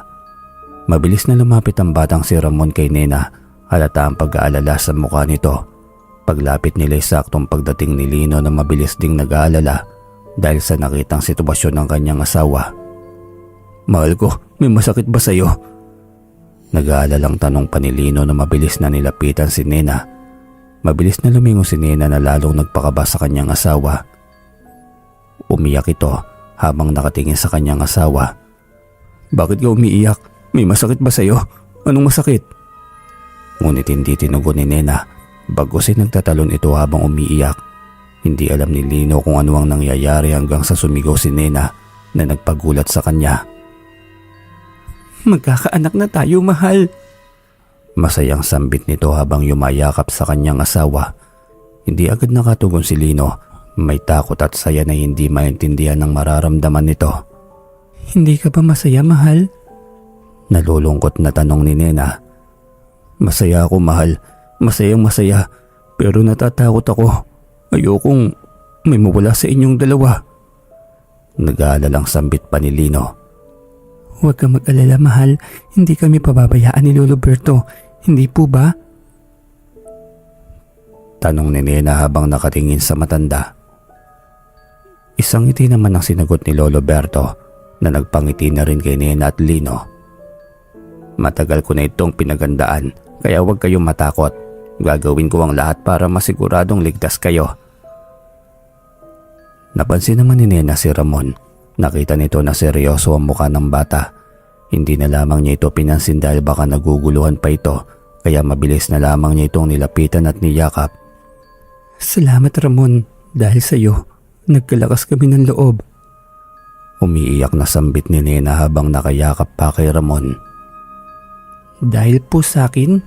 Mabilis na lumapit ang batang si Ramon kay Nena, halata ang pag-aalala sa mukha nito. Paglapit nila saktong pagdating ni Lino na mabilis ding nag-aalala dahil sa nakitang sitwasyon ng kanyang asawa. Mahal ko, may masakit ba sa'yo? Nag-aalalang tanong pa ni Lino na mabilis na nilapitan si Nena. Mabilis na lumingon si Nena na lalong nagpakaba sa kanyang asawa. Umiyak ito habang nakatingin sa kanyang asawa. Bakit ka umiiyak? May masakit ba sa'yo? Anong masakit? Ngunit hindi tinugon ni Nena, bagkus ay nagtatalon ito habang umiiyak. Hindi alam ni Lino kung ano ang nangyayari hanggang sa sumigaw si Nena na nagpagulat sa kanya. Magkakaanak na tayo, mahal. Masayang sambit nito habang yumayakap sa kanyang asawa. Hindi agad nakatugon si Lino. May takot at saya na hindi maintindihan ng mararamdaman nito. Hindi ka ba masaya, mahal? Nalulungkot na tanong ni Nena. Masaya ako, mahal. Masayang masaya. Pero natatakot ako. Ayokong may mawala sa inyong dalawa. Nag-aalalang sambit pa ni Lino. Huwag ka mag-alala, mahal. Hindi kami pababayaan ni Lolo Berto. Hindi po ba? Tanong ni Nena habang nakatingin sa matanda. Isang ngiti naman ang sinagot ni Lolo Berto na nagpangiti na rin kay Nena at Lino. Matagal ko na itong pinagandaan, kaya huwag kayong matakot. Gagawin ko ang lahat para masiguradong ligtas kayo. Napansin naman ni Nena si Ramon. Nakita nito na seryoso ang mukha ng bata. Hindi na lamang niya ito pinansin dahil baka naguguluhan pa ito, kaya mabilis na lamang niya itong nilapitan at niyakap. Salamat, Ramon. Dahil sa iyo, nagkalakas kami ng loob. Umiiyak na sambit ni Nena habang nakayakap pa kay Ramon. Dahil po sa akin?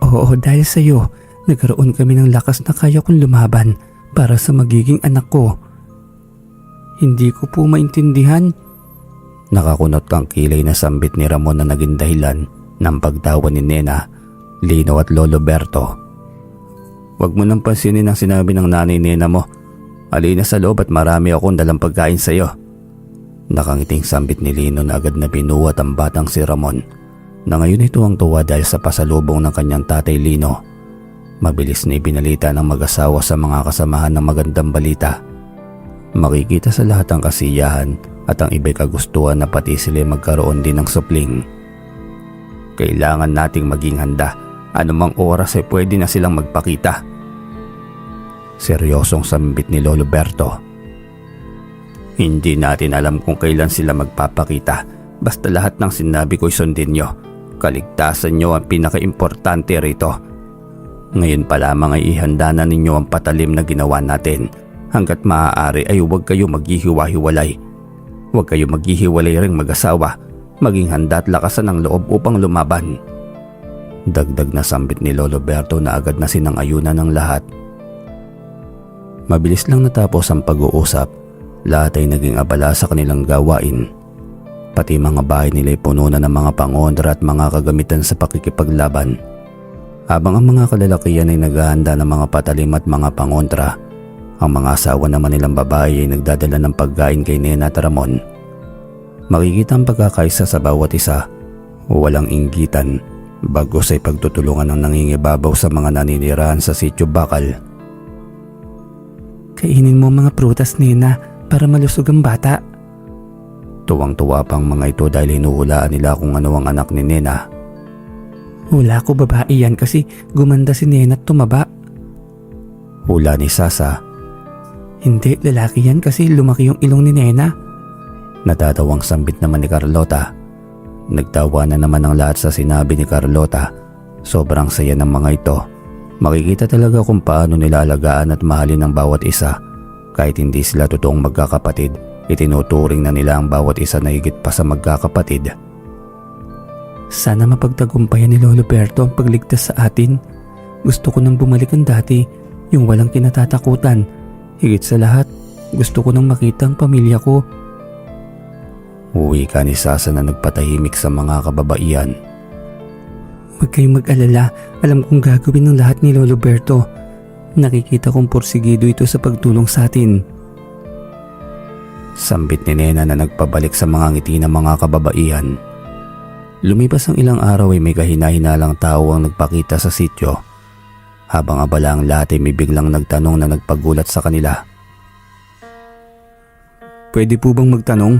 Oo, dahil sa iyo, nagkaroon kami ng lakas na kaya kong lumaban para sa magiging anak ko. Hindi ko po maintindihan. Nakakunot kang kilay na sambit ni Ramon na naging dahilan ng pagtawa ni Nena, Lino at Lolo Berto. Huwag mo nang pansinin ang sinabi ng nanay Nena mo. Alina sa loob at marami akong dalang pagkain sa iyo. Nakangiting sambit ni Lino na agad na binuhat ang batang si Ramon, na ngayon ito ang tuwa dahil sa pasalubong ng kanyang tatay Lino. Mabilis na ibinalita ng mag-asawa sa mga kasamahan ng magandang balita. Makikita sa lahat ang kasiyahan at ang iba'y kagustuhan na pati sila magkaroon din ng supling. Kailangan nating maging handa. Anumang oras ay pwede na silang magpakita. Seryosong sambit ni Lolo Berto. Hindi natin alam kung kailan sila magpapakita. Basta lahat ng sinabi ko'y sundin nyo. Kaligtasan nyo ang pinaka-importante rito. Ngayon pa lamang ay ihanda na ninyo ang patalim na ginawa natin. Hanggat maaari ay huwag kayo maghihiwa-hiwalay. Huwag kayo maghihiwalay ring mag-asawa. Maging handa at lakasan ang loob upang lumaban. Dagdag na sambit ni Lolo Berto na agad na sinang-ayunan ng lahat. Mabilis lang natapos ang pag-uusap. Lahat ay naging abala sa kanilang gawain. Pati mga bahay nila ay puno na ng mga pangondra at mga kagamitan sa pakikipaglaban. Habang ang mga kalalakihan ay naghahanda ng mga patalim at mga pangontra, ang mga asawa naman nilang babae ay nagdadala ng pagkain kay Nena at Ramon. Makikita ang pagkakaisa sa bawat isa. Walang inggitan, bagos ay pagtutulungan ng nangingibabaw sa mga naninirahan sa Sitio Bakal. Kainin mo ang mga prutas, Nena, para malusog ang bata. Tuwang-tuwa pang mga ito dahil hinuhulaan nila kung ano ang anak ni Nena. Hula ko babae yan kasi gumanda si Nena at tumaba. Hula ni Sasa. Hindi, lalaki yan kasi lumaki yung ilong ni Nena. Natatawang sambit naman ni Carlota. Nagtawa na naman ang lahat sa sinabi ni Carlota. Sobrang saya ng mga ito. Makikita talaga kung paano nila alagaan at mahalin ang bawat isa. Kahit hindi sila totoong magkakapatid, itinuturing na nila ang bawat isa na higit pa sa magkakapatid. Sana mapagtagumpayan ni Lolo Berto ang pagligtas sa atin. Gusto ko nang bumalik ang dati, yung walang kinatatakutan. Higit sa lahat, gusto ko nang makita ang pamilya ko. Uwi ka ni Sasa na nagpatahimik sa mga kababaihan. Huwag kayong mag-alala, alam kong gagawin ng lahat ni Lolo Berto. Nakikita kong porsigido ito sa pagtulong sa atin. Sambit ni Nena na nagpabalik sa mga ngiti ng mga kababaihan. Lumipas ang ilang araw ay may kahina-hinalang tao ang nagpakita sa sityo. Habang abala ang lahat ay may biglang nagtanong na nagpagulat sa kanila. Pwede po bang magtanong?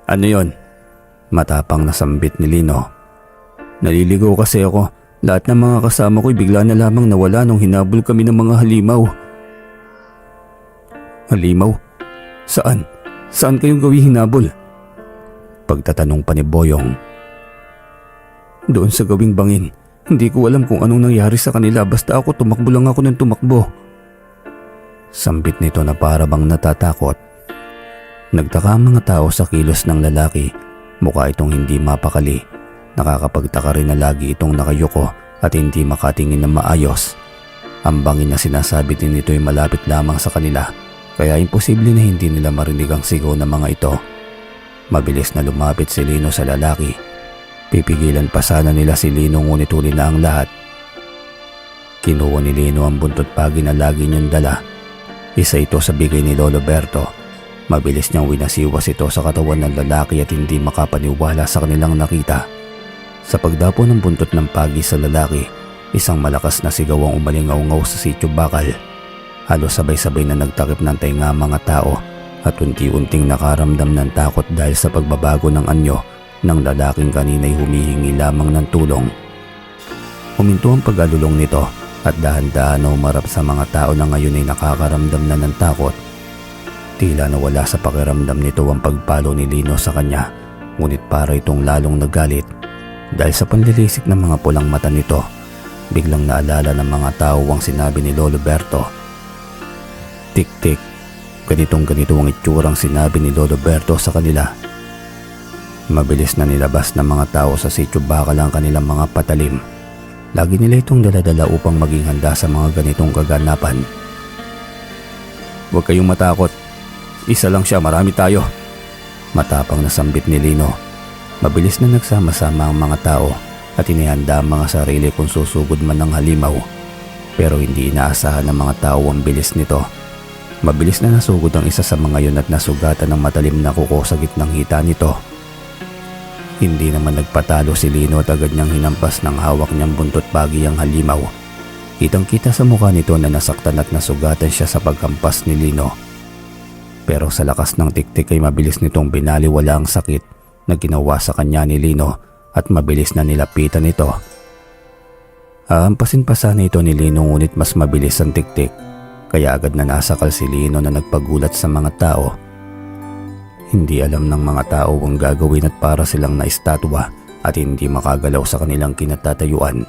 Ano yon? Matapang na sambit ni Lino. Naliligaw kasi ako. Lahat ng mga kasama ko'y bigla na lamang nawala nung hinabol kami ng mga halimaw. Halimaw? Saan? Saan kayong gawing hinabol? Pagtatanong pa ni Boyong. Doon sa gawing bangin. Hindi ko alam kung anong nangyari sa kanila basta ako tumakbo lang ako ng tumakbo. Sambit nito na para bang natatakot. Nagtaka ang mga tao sa kilos ng lalaki. Mukha itong hindi mapakali. Nakakapagtaka rin na lagi itong nakayuko at hindi makatingin na maayos. Ang bangin na sinasabi din nito ay malapit lamang sa kanila, kaya imposible na hindi nila marinig ang sigaw ng mga ito. Mabilis na lumapit si Lino sa lalaki. Pipigilan pa sana nila si Lino ngunit huli na ang lahat. Kinuha ni Lino ang buntot pagi na lagi niyang dala. Isa ito sa bigay ni Lolo Berto. Mabilis niyang winasiwas ito sa katawan ng lalaki at hindi makapaniwala sa kanilang nakita. Sa pagdapo ng buntot ng pagi sa lalaki, isang malakas na sigaw ang umalingaw-ngaw sa sitio bakal. Halos sabay-sabay na nagtakip ng tainga ang mga tao at unti-unting nakaramdam ng takot dahil sa pagbabago ng anyo ng lalaking kanina'y humihingi lamang ng tulong. Huminto ang pag-alulong nito at dahan-dahan na umarap sa mga tao na ngayon ay nakakaramdam na ng takot. Tila nawala sa pakiramdam nito ang pagpalo ni Lino sa kanya, ngunit para itong lalong nagalit. Dahil sa panlilisik ng mga pulang mata nito, biglang naalala ng mga tao ang sinabi ni Lolo Berto. Tik-tik, ganitong-ganito ang itsurang sinabi ni Lolo Berto sa kanila. Mabilis na nilabas ng mga tao sa sitio bakal ang kanilang mga patalim. Lagi nila itong daladala upang maging handa sa mga ganitong kaganapan. Huwag kayong matakot. Isa lang siya, marami tayo. Matapang na sambit ni Lino. Mabilis na nagsama-sama ang mga tao at inihanda ang mga sarili kung susugod man ng halimaw. Pero hindi inaasahan ng mga tao ang bilis nito. Mabilis na nasugod ang isa sa mga yun at nasugatan ng matalim na kuko sa gitnang hita nito. Hindi naman nagpatalo si Lino at agad niyang hinampas ng hawak niyang buntot pagi ang halimaw. Kitang-kita sa mukha nito na nasaktan at nasugatan siya sa paghampas ni Lino. Pero sa lakas ng tiktik ay mabilis nitong binaliwala ang sakit na ginawa sa kanya ni Lino at mabilis na nilapitan ito. Aampasin pa sana ito ni Lino ngunit mas mabilis ang tiktik, kaya agad na nasakal si Lino na nagpagulat sa mga tao. Hindi alam ng mga tao ang gagawin at para silang naistatwa at hindi makagalaw sa kanilang kinatatayuan.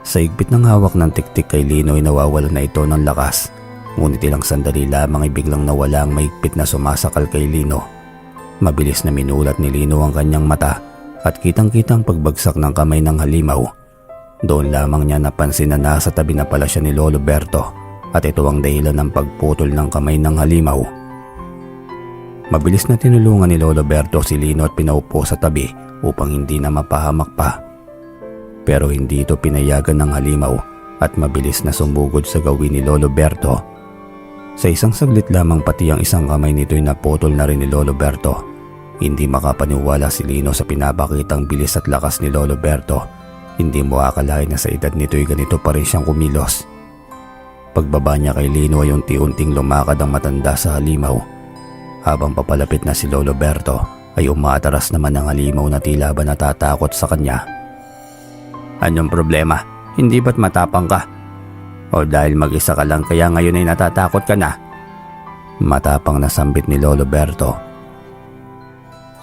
Sa higpit ng hawak ng tiktik kay Lino ay nawawala na ito ng lakas, ngunit ilang sandali lamang ay biglang nawala ang mahigpit na sumasakal kay Lino. Mabilis na minulat ni Lino ang kanyang mata at kitang-kitang pagbagsak ng kamay ng halimaw. Doon lamang niya napansin na nasa tabi na pala siya ni Lolo Berto at ito ang dahilan ng pagputol ng kamay ng halimaw. Mabilis na tinulungan ni Lolo Berto si Lino at pinaupo sa tabi upang hindi na mapahamak pa. Pero hindi ito pinayagan ng halimaw at mabilis na sumugod sa gawin ni Lolo Berto. Sa isang saglit lamang pati ang isang kamay nito'y naputol na rin ni Lolo Berto. Hindi makapaniwala si Lino sa pinapakitang bilis at lakas ni Lolo Berto. Hindi mo akalain na sa edad nito'y ganito pa rin siyang kumilos. Pagbaba niya kay Lino ay unti-unting lumakad ang matanda sa halimaw. Habang papalapit na si Lolo Berto ay umaatras naman ang halimaw na tila ba natatakot sa kanya. Anong problema? Hindi ba't matapang ka? O dahil mag-isa ka lang kaya ngayon ay natatakot ka na? Matapang na sambit ni Lolo Berto.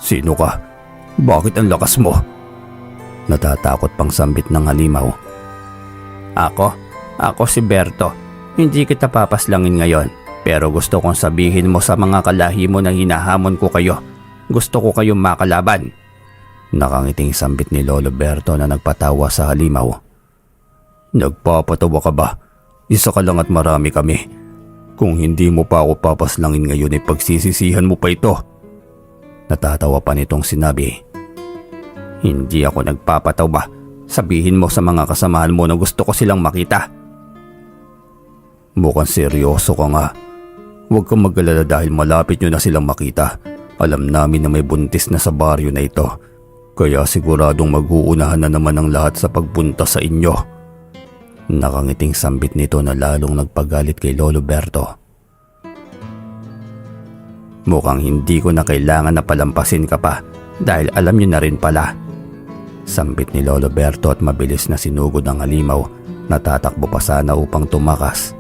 Sino ka? Bakit ang lakas mo? Natatakot pang sambit ng halimaw. Ako si Berto. Hindi kita papaslangin ngayon, pero gusto kong sabihin mo sa mga kalahi mo na hinahamon ko kayo. Gusto ko kayong makalaban. Nakangiting sambit ni Lolo Berto na nagpatawa sa halimaw. Nagpapatawa ka ba? Isa ka lang at marami kami. Kung hindi mo pa ako papaslangin ngayon ay pagsisisihan mo pa ito. Natatawa pa nitong sinabi. Hindi ako nagpapatawa. Sabihin mo sa mga kasamahan mo na gusto ko silang makita. Mukhang seryoso ka nga. Huwag kang mag-alala dahil malapit nyo na silang makita. Alam namin na may buntis na sa baryo na ito. Kaya siguradong mag-uunahan na naman ang lahat sa pagpunta sa inyo. Nakangiting sambit nito na lalong nagpagalit kay Lolo Berto. Mukhang hindi ko na kailangan na palampasin ka pa dahil alam nyo na rin pala. Sambit ni Lolo Berto at mabilis na sinugod ang halimaw na tatakbo pa sana upang tumakas.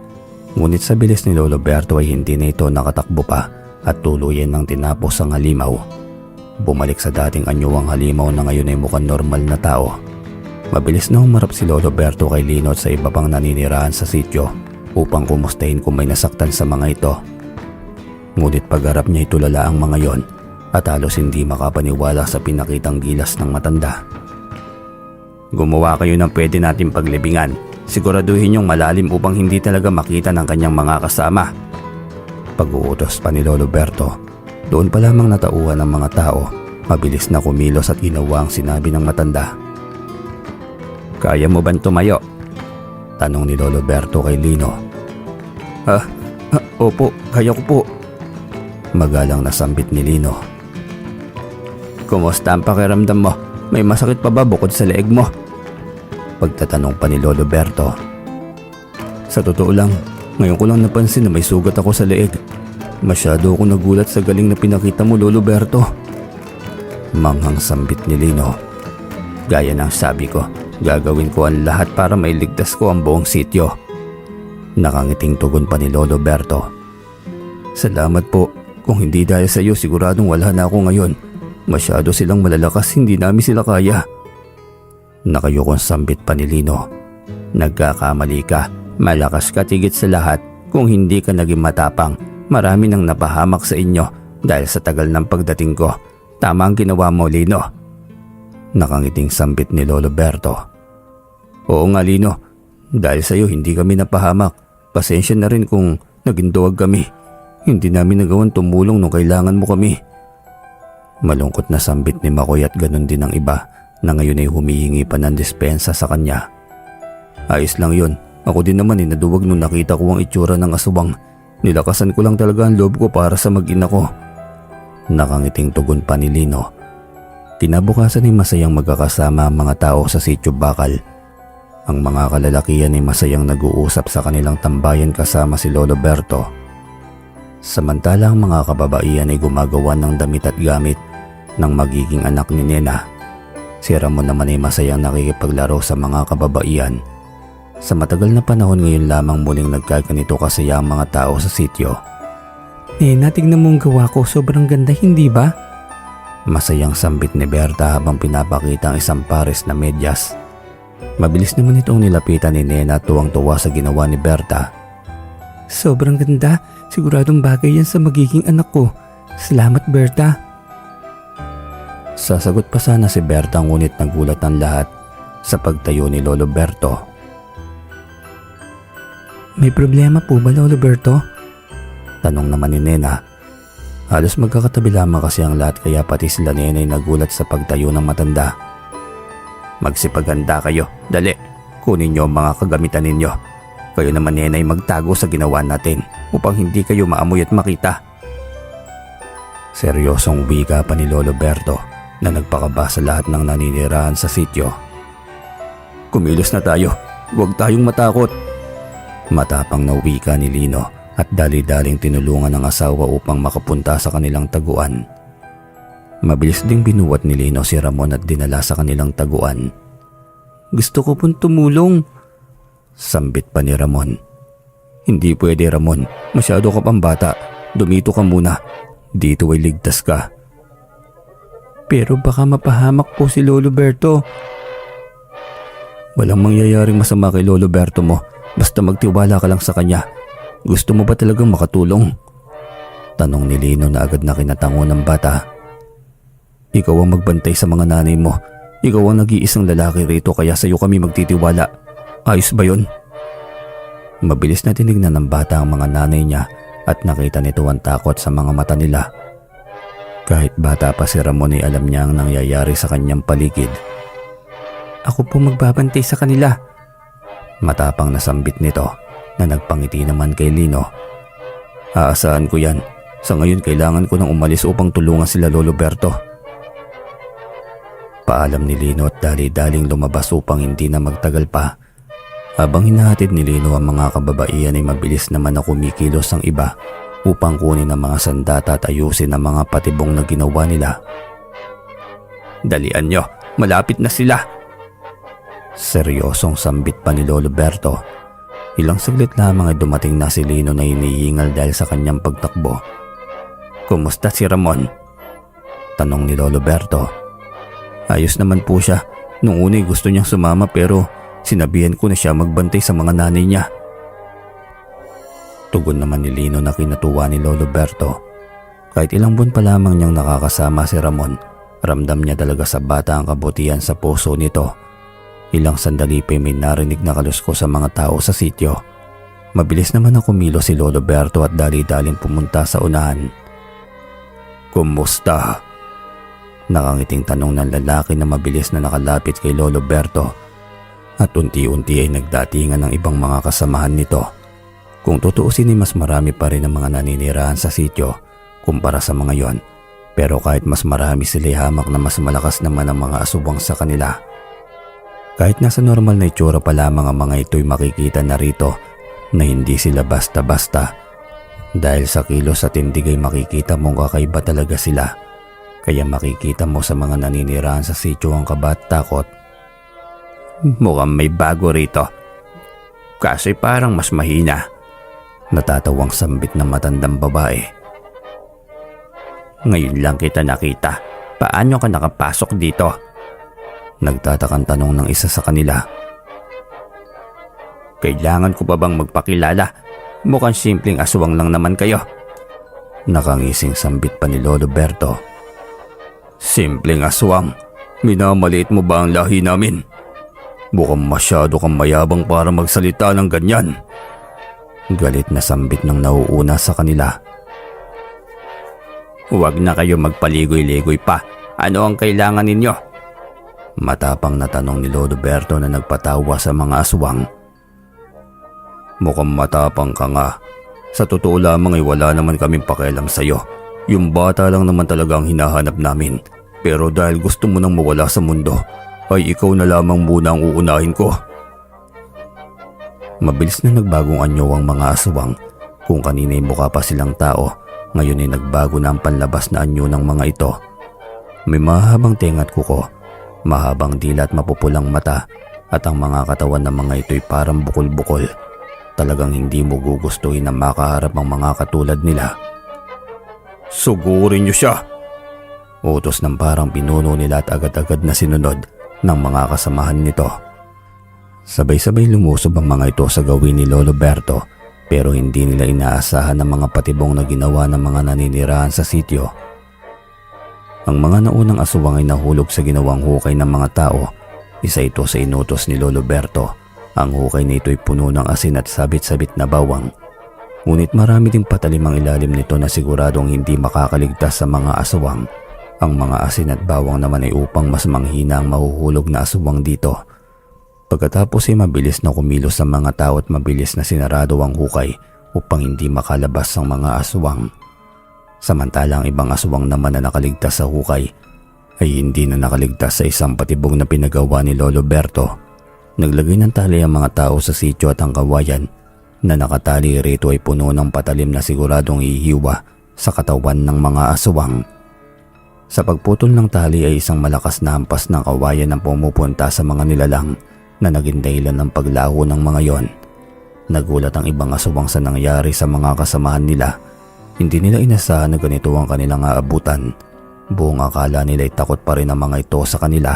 Ngunit sa bilis ni Lolo Berto ay hindi na ito nakatakbo pa at tuluyan ng tinapos ang halimaw. Bumalik sa dating anyo ang halimaw na ngayon ay mukhang normal na tao. Mabilis na humarap si Lolo Berto kay Lino at sa iba pang naninirahan sa sityo upang kumustahin kung may nasaktan sa mga ito. Ngunit pagharap niya ay tulala ang mga yon at halos hindi makapaniwala sa pinakitang gilas ng matanda. Gumawa kayo ng pwede nating paglibingan. Siguraduhin niyong malalim upang hindi talaga makita ng kanyang mga kasama. Pag-uutos pa ni Lolo Berto. Doon pa lamang natauhan ng mga tao. Mabilis na kumilos at ginawa ang sinabi ng matanda. Kaya mo bang tumayo? Tanong ni Lolo Berto kay Lino. Opo, kaya ko po. Magalang nasambit ni Lino. Kumusta ang pakiramdam mo? May masakit pa ba bukod sa leeg mo? Pagtatanong pa ni Lolo Berto. Sa totoo lang, ngayon ko lang napansin na may sugat ako sa leeg. Masyado ako nagulat sa galing na pinakita mo, Lolo Berto. Manghang sambit ni Lino. Gaya ng sabi ko, gagawin ko ang lahat para mailigtas ko ang buong sityo. Nakangiting tugon pa ni Lolo Berto. Salamat po. Kung hindi dahil sa iyo, siguradong wala na ako ngayon. Masyado silang malalakas, hindi namin sila kaya. Nakayukong sambit pa ni Lino. Nagkakamali ka. Malakas ka tigit sa lahat. Kung hindi ka naging matapang, marami nang napahamak sa inyo dahil sa tagal ng pagdating ko. Tama ang ginawa mo, Lino. Nakangiting sambit ni Lolo Berto. Oo nga, Lino. Dahil sa iyo hindi kami napahamak. Pasensya na rin kung naging duwag kami. Hindi namin nagawang tumulong nung kailangan mo kami. Malungkot na sambit ni Makoy at ganun din ang iba na ngayon ay humihingi pa ng dispensa sa kanya. Ayos lang yun. Ako din naman naduwag nung nakita ko ang itsura ng aswang. Nilakasan ko lang talaga ang loob ko para sa mag-ina ko. Nakangiting tugon pa ni Lino. Kinabukasan ay masayang magkakasama ang mga tao sa sitio Bakal. Ang mga kalalakihan ay masayang nag-uusap sa kanilang tambayan kasama si Lolo Berto. Samantala ang mga kababaihan ay gumagawa ng damit at gamit ng magiging anak ni Nena. Si Ramon naman ay masayang nakikipaglaro sa mga kababaihan. Sa matagal na panahon ngayon lamang muling nagkaganito kasaya ang mga tao sa sityo. Nena, tignan mo ang gawa ko. Sobrang ganda, hindi ba? Masayang sambit ni Berta habang pinapakita ang isang pares na medyas. Mabilis naman itong nilapitan ni Nena, tuwang-tuwa sa ginawa ni Berta. Sobrang ganda. Siguradong bagay yan sa magiging anak ko. Salamat, Berta. Sasagot pa sana si Berta ngunit nagulat ang lahat sa pagtayo ni Lolo Berto. May problema po ba, Lolo Berto? Tanong naman ni Nena. Halos magkakatabi lamang kasi ang lahat kaya pati sila Nena ay nagulat sa pagtayo ng matanda. Magsipaganda kayo, dali. Kunin niyo ang mga kagamitan ninyo. Kayo naman Nena ay magtago sa ginawa natin upang hindi kayo maamoy at makita. Seryosong wika pa ni Lolo Berto na nagpakaba sa lahat ng naninirahan sa sityo. Kumilos na tayo, huwag tayong matakot. Matapang na wika ni Lino at dali-daling tinulungan ng asawa upang makapunta sa kanilang taguan. Mabilis ding binuwat ni Lino si Ramon at dinala sa kanilang taguan. Gusto ko pong tumulong. Sambit pa ni Ramon. Hindi pwede, Ramon. Masyado ka pang bata. Dumito ka muna. Dito ay ligtas ka. Pero baka mapahamak po si Lolo Berto. Walang mangyayaring masama kay Lolo Berto mo. Basta magtiwala ka lang sa kanya. Gusto mo ba talagang makatulong? Tanong ni Lino na agad na kinatango ng bata. Ikaw ang magbantay sa mga nanay mo. Ikaw ang nag-iisang lalaki rito kaya sa'yo kami magtitiwala. Ayos ba yun? Mabilis na tinignan ng bata ang mga nanay niya at nakita nito ang takot sa mga mata nila. Kahit bata pa si Ramon ay alam niya ang nangyayari sa kanyang paligid. Ako po magbabantay sa kanila. Matapang na sambit nito na nagpangiti naman kay Lino. Aasahan ko yan. Sa ngayon kailangan ko nang umalis upang tulungan sila Lolo Berto. Paalam ni Lino at dali-daling lumabas upang hindi na magtagal pa. Habang hinahatid ni Lino ang mga kababaihan ay mabilis naman na kumikilos ang iba upang kunin ang mga sandata at ayusin ang mga patibong na ginawa nila. Dalian nyo, malapit na sila. Seryosong sambit pa ni Lolo Berto. Ilang saglit lamang ay dumating na si Lino na hinihingal dahil sa kanyang pagtakbo. Kumusta si Ramon? Tanong ni Lolo Berto. Ayos naman po siya. Nung una gusto niyang sumama pero sinabihan ko na siya magbantay sa mga nanay niya. Tugon naman ni Lino na kinatuwa ni Lolo Berto. Kahit ilang buwan pa lamang niyang nakakasama si Ramon, ramdam niya talaga sa bata ang kabutihan sa puso nito. Ilang sandali pa may narinig na kalusko sa mga tao sa sityo. Mabilis naman na kumilos si Lolo Berto at dali-daling pumunta sa unahan. Kumusta? Nakangiting tanong ng lalaki na mabilis na nakalapit kay Lolo Berto at unti-unti ay nagdatingan ng ibang mga kasamahan nito. Kung tutuusin ay mas marami pa rin ang mga naninirahan sa sityo kumpara sa mga yon, pero kahit mas marami sila hamak na mas malakas naman ang mga asubang sa kanila. Kahit nasa normal na itsura pa lamang ang mga ito'y makikita na rito na hindi sila basta-basta. Dahil sa kilos at tindig ay makikita mong kakaiba talaga sila. Kaya makikita mo sa mga naninirahan sa sityo ang kaba at takot. Mukhang may bago rito. Kasi parang mas mahina. Natatawang sambit ng matandang babae. Ngayon lang kita nakita. Paano ka nakapasok dito? Nagtatakang tanong ng isa sa kanila. Kailangan ko pa bang magpakilala? Mukhang simpleng aswang lang naman kayo. Nakangising sambit pa ni Lolo Berto. Simpleng aswang? Minamaliit mo ba ang lahi namin? Mukhang masyado kang mayabang para magsalita ng ganyan. Galit na sambit ng nauuna sa kanila. Huwag na kayo magpaligoy-ligoy pa. Ano ang kailangan ninyo? Matapang na tanong ni Lolo Berto na nagpatawa sa mga aswang. Mukhang matapang ka nga. Sa totoo lamang ay wala naman kaming pakialam sa'yo. Yung bata lang naman talaga ang hinahanap namin. Pero dahil gusto mo nang mawala sa mundo, ay ikaw na lamang muna ang uunahin ko. Mabilis na nagbagong anyo ang mga aswang. Kung kanina'y mukha pa silang tao, ngayon ay nagbago na ang panlabas na anyo ng mga ito. May mahabang tenga at kuko, mahabang dila at mapupulang mata, at ang mga katawan ng mga ito'y parang bukol-bukol. Talagang hindi mo gugustuhin na makaharap ang mga katulad nila. Sugurin niyo siya! Utos ng parang pinuno nila at agad-agad na sinunod ng mga kasamahan nito. Sabay-sabay lumusob ang mga ito sa gawin ni Lolo Berto, pero hindi nila inaasahan ang mga patibong na ginawa ng mga naninirahan sa sityo. Ang mga naunang aswang ay nahulog sa ginawang hukay ng mga tao. Isa ito sa inutos ni Lolo Berto. Ang hukay nito ay puno ng asin at sabit-sabit na bawang. Ngunit marami ding patalim ang ilalim nito na siguradong hindi makakaligtas sa mga aswang. Ang mga asin at bawang naman ay upang mas manghina ang mahuhulog na aswang dito. Pagkatapos ay mabilis na kumilos ang mga tao at mabilis na sinarado ang hukay upang hindi makalabas ang mga aswang. Samantala ang ibang aswang naman na nakaligtas sa hukay ay hindi na nakaligtas sa isang patibong na pinagawa ni Lolo Berto. Naglagay ng tali ang mga tao sa sityo at ang kawayan na nakatali rito ay puno ng patalim na siguradong ihiwa sa katawan ng mga aswang. Sa pagputol ng tali ay isang malakas na hampas ng kawayan ang pumupunta sa mga nilalang na naging dahilan ng paglaho ng mga yon. Nagulat ang ibang aswang sa nangyari sa mga kasamahan nila. Hindi nila inasahan na ganito ang kanilang aabutan. Buong akala nila ay takot pa rin ang mga ito sa kanila.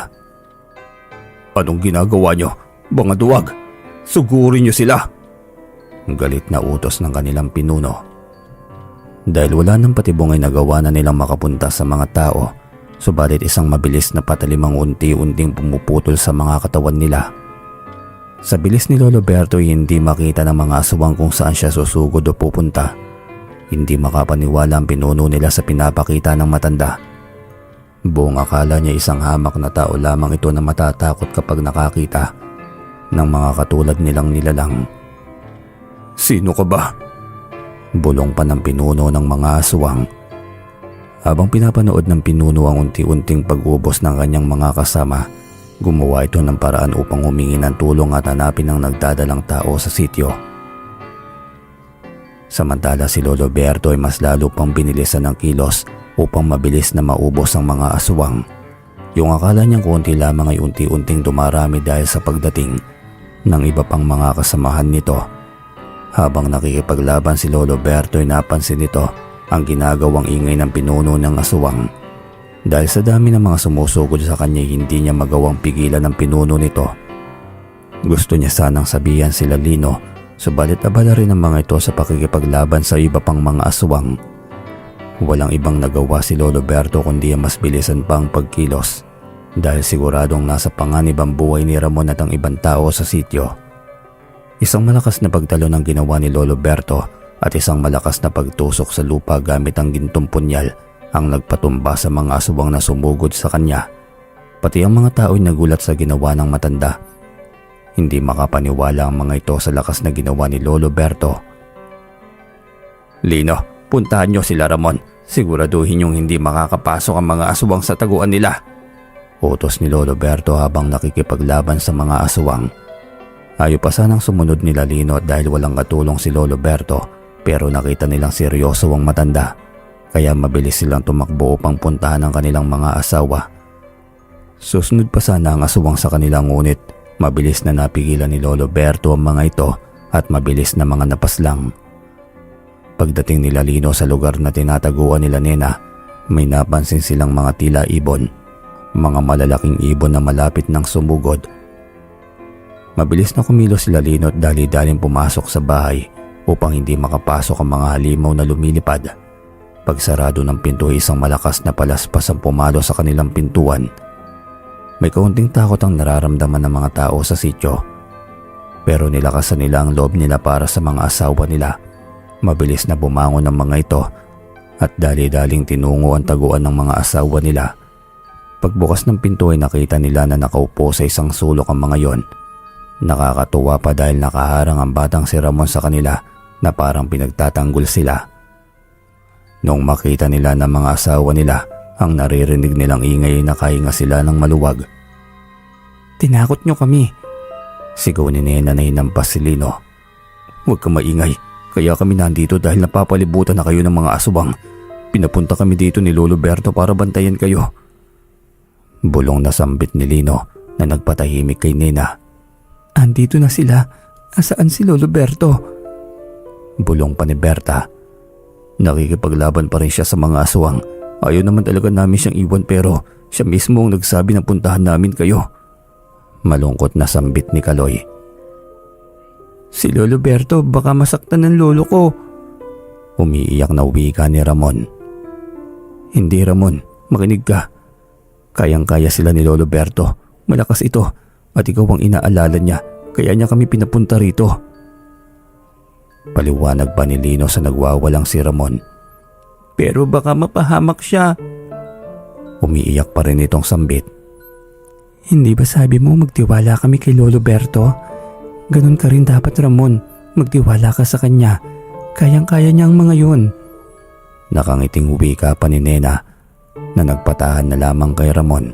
"Anong ginagawa nyo? Mga duwag! Sugurin nyo sila!" Galit na utos ng kanilang pinuno. Dahil wala ng patibong ay nagawa na nilang makapunta sa mga tao, subalit isang mabilis na patalim ang unti-unting pumuputol sa mga katawan nila. Sa bilis ni Lolo Berto ay hindi makita ng mga aswang kung saan siya susugod o pupunta. Hindi makapaniwala ang pinuno nila sa pinapakita ng matanda. Buong akala niya isang hamak na tao lamang ito na matatakot kapag nakakita ng mga katulad nilang nilalang. "Sino ka ba?" Bulong pa ng pinuno ng mga aswang. Habang pinapanood ng pinuno ang unti-unting pag-ubos ng kanyang mga kasama, gumawa ito ng paraan upang humingi ng tulong at hanapin ang nagdadalang tao sa sityo. Samantala si Lolo Berto ay mas lalo pang binilisan ng kilos upang mabilis na maubos ang mga aswang. Yung akala niyang konti lamang ay unti-unting dumarami dahil sa pagdating ng iba pang mga kasamahan nito. Habang nakikipaglaban si Lolo Berto ay napansin nito ang ginagawang ingay ng pinuno ng aswang. Dahil sa dami ng mga sumusugod sa kanya hindi niya magawang pigilan ng pinuno nito. Gusto niya sanang sabihan sila Lino, subalit abala rin ang mga ito sa pakikipaglaban sa iba pang mga aswang. Walang ibang nagawa si Lolo Berto kundi ang mas bilisan pa ang pagkilos dahil siguradong nasa panganib ang buhay ni Ramon at ang ibang tao sa sityo. Isang malakas na pagtalo ng ginawa ni Lolo Berto at isang malakas na pagtusok sa lupa gamit ang gintong punyal ang nagpatumba sa mga aswang na sumugod sa kanya. Pati ang mga tao ay nagulat sa ginawa ng matanda. Hindi makapaniwala ang mga ito sa lakas na ginawa ni Lolo Berto. "Lino, puntahan nyo sila Ramon. Siguraduhin yung hindi makakapasok ang mga aswang sa taguan nila." Utos ni Lolo Berto habang nakikipaglaban sa mga aswang. Ayaw pa sanang sumunod nila Lino dahil walang katulong si Lolo Berto, pero nakita nilang seryoso ang matanda. Kaya mabilis silang tumakbo upang puntahan ang kanilang mga asawa. Susunod pa sana ang aswang sa kanilang ngunit mabilis na napigilan ni Lolo Berto ang mga ito at mabilis na mga napaslang. Pagdating nila Lino sa lugar na tinataguan nila Nena, may napansin silang mga tila ibon. Mga malalaking ibon na malapit ng sumugod. Mabilis na kumilos sila Lino at dali-daling pumasok sa bahay upang hindi makapasok ang mga halimaw na lumilipad. Pagsarado ng pinto isang malakas na palaspas ang pumalo sa kanilang pintuan. May kaunting takot ang nararamdaman ng mga tao sa sityo. Pero nilakasan nila ang loob nila para sa mga asawa nila. Mabilis na bumangon ang mga ito at dali-daling tinungo ang taguan ng mga asawa nila. Pagbukas ng pinto ay nakita nila na nakaupo sa isang sulok ang mga yon. Nakakatuwa pa dahil nakaharang ang batang si Ramon sa kanila na parang pinagtatanggol sila. Noong makita nila ng mga asawa nila, ang naririnig nilang ingay ay nakahinga sila ng maluwag. "Tinakot nyo kami." Sigaw ni Nena na hinampas si Lino. "Huwag kang maingay, kaya kami nandito dahil napapalibutan na kayo ng mga aswang. Pinapunta kami dito ni Lolo Berto para bantayan kayo." Bulong na sambit ni Lino na nagpatahimik kay Nena. "Andito na sila. Asaan si Lolo Berto?" Bulong pa ni Berta. Nakikipaglaban pa rin siya sa mga aswang. Ayaw naman talaga namin siyang iwan pero siya mismo ang nagsabi na puntahan namin kayo. Malungkot na sambit ni Kaloy. "Si Lolo Berto baka masaktan ng lolo ko." Umiiyak na wika ni Ramon. "Hindi Ramon, makinig ka. Kayang-kaya sila ni Lolo Berto. Malakas ito at ikaw ang inaalala niya kaya niya kami pinapunta rito." Paliwanag pa ni Lino sa nagwawalang si Ramon. "Pero baka mapahamak siya." Umiiyak pa rin itong sambit. "Hindi ba sabi mo magtiwala kami kay Lolo Berto? Ganun ka rin dapat Ramon. Magtiwala ka sa kanya. Kayang-kaya niya ang mga yun." Nakangiting wika pa ni Nena na nagpatahan na lamang kay Ramon.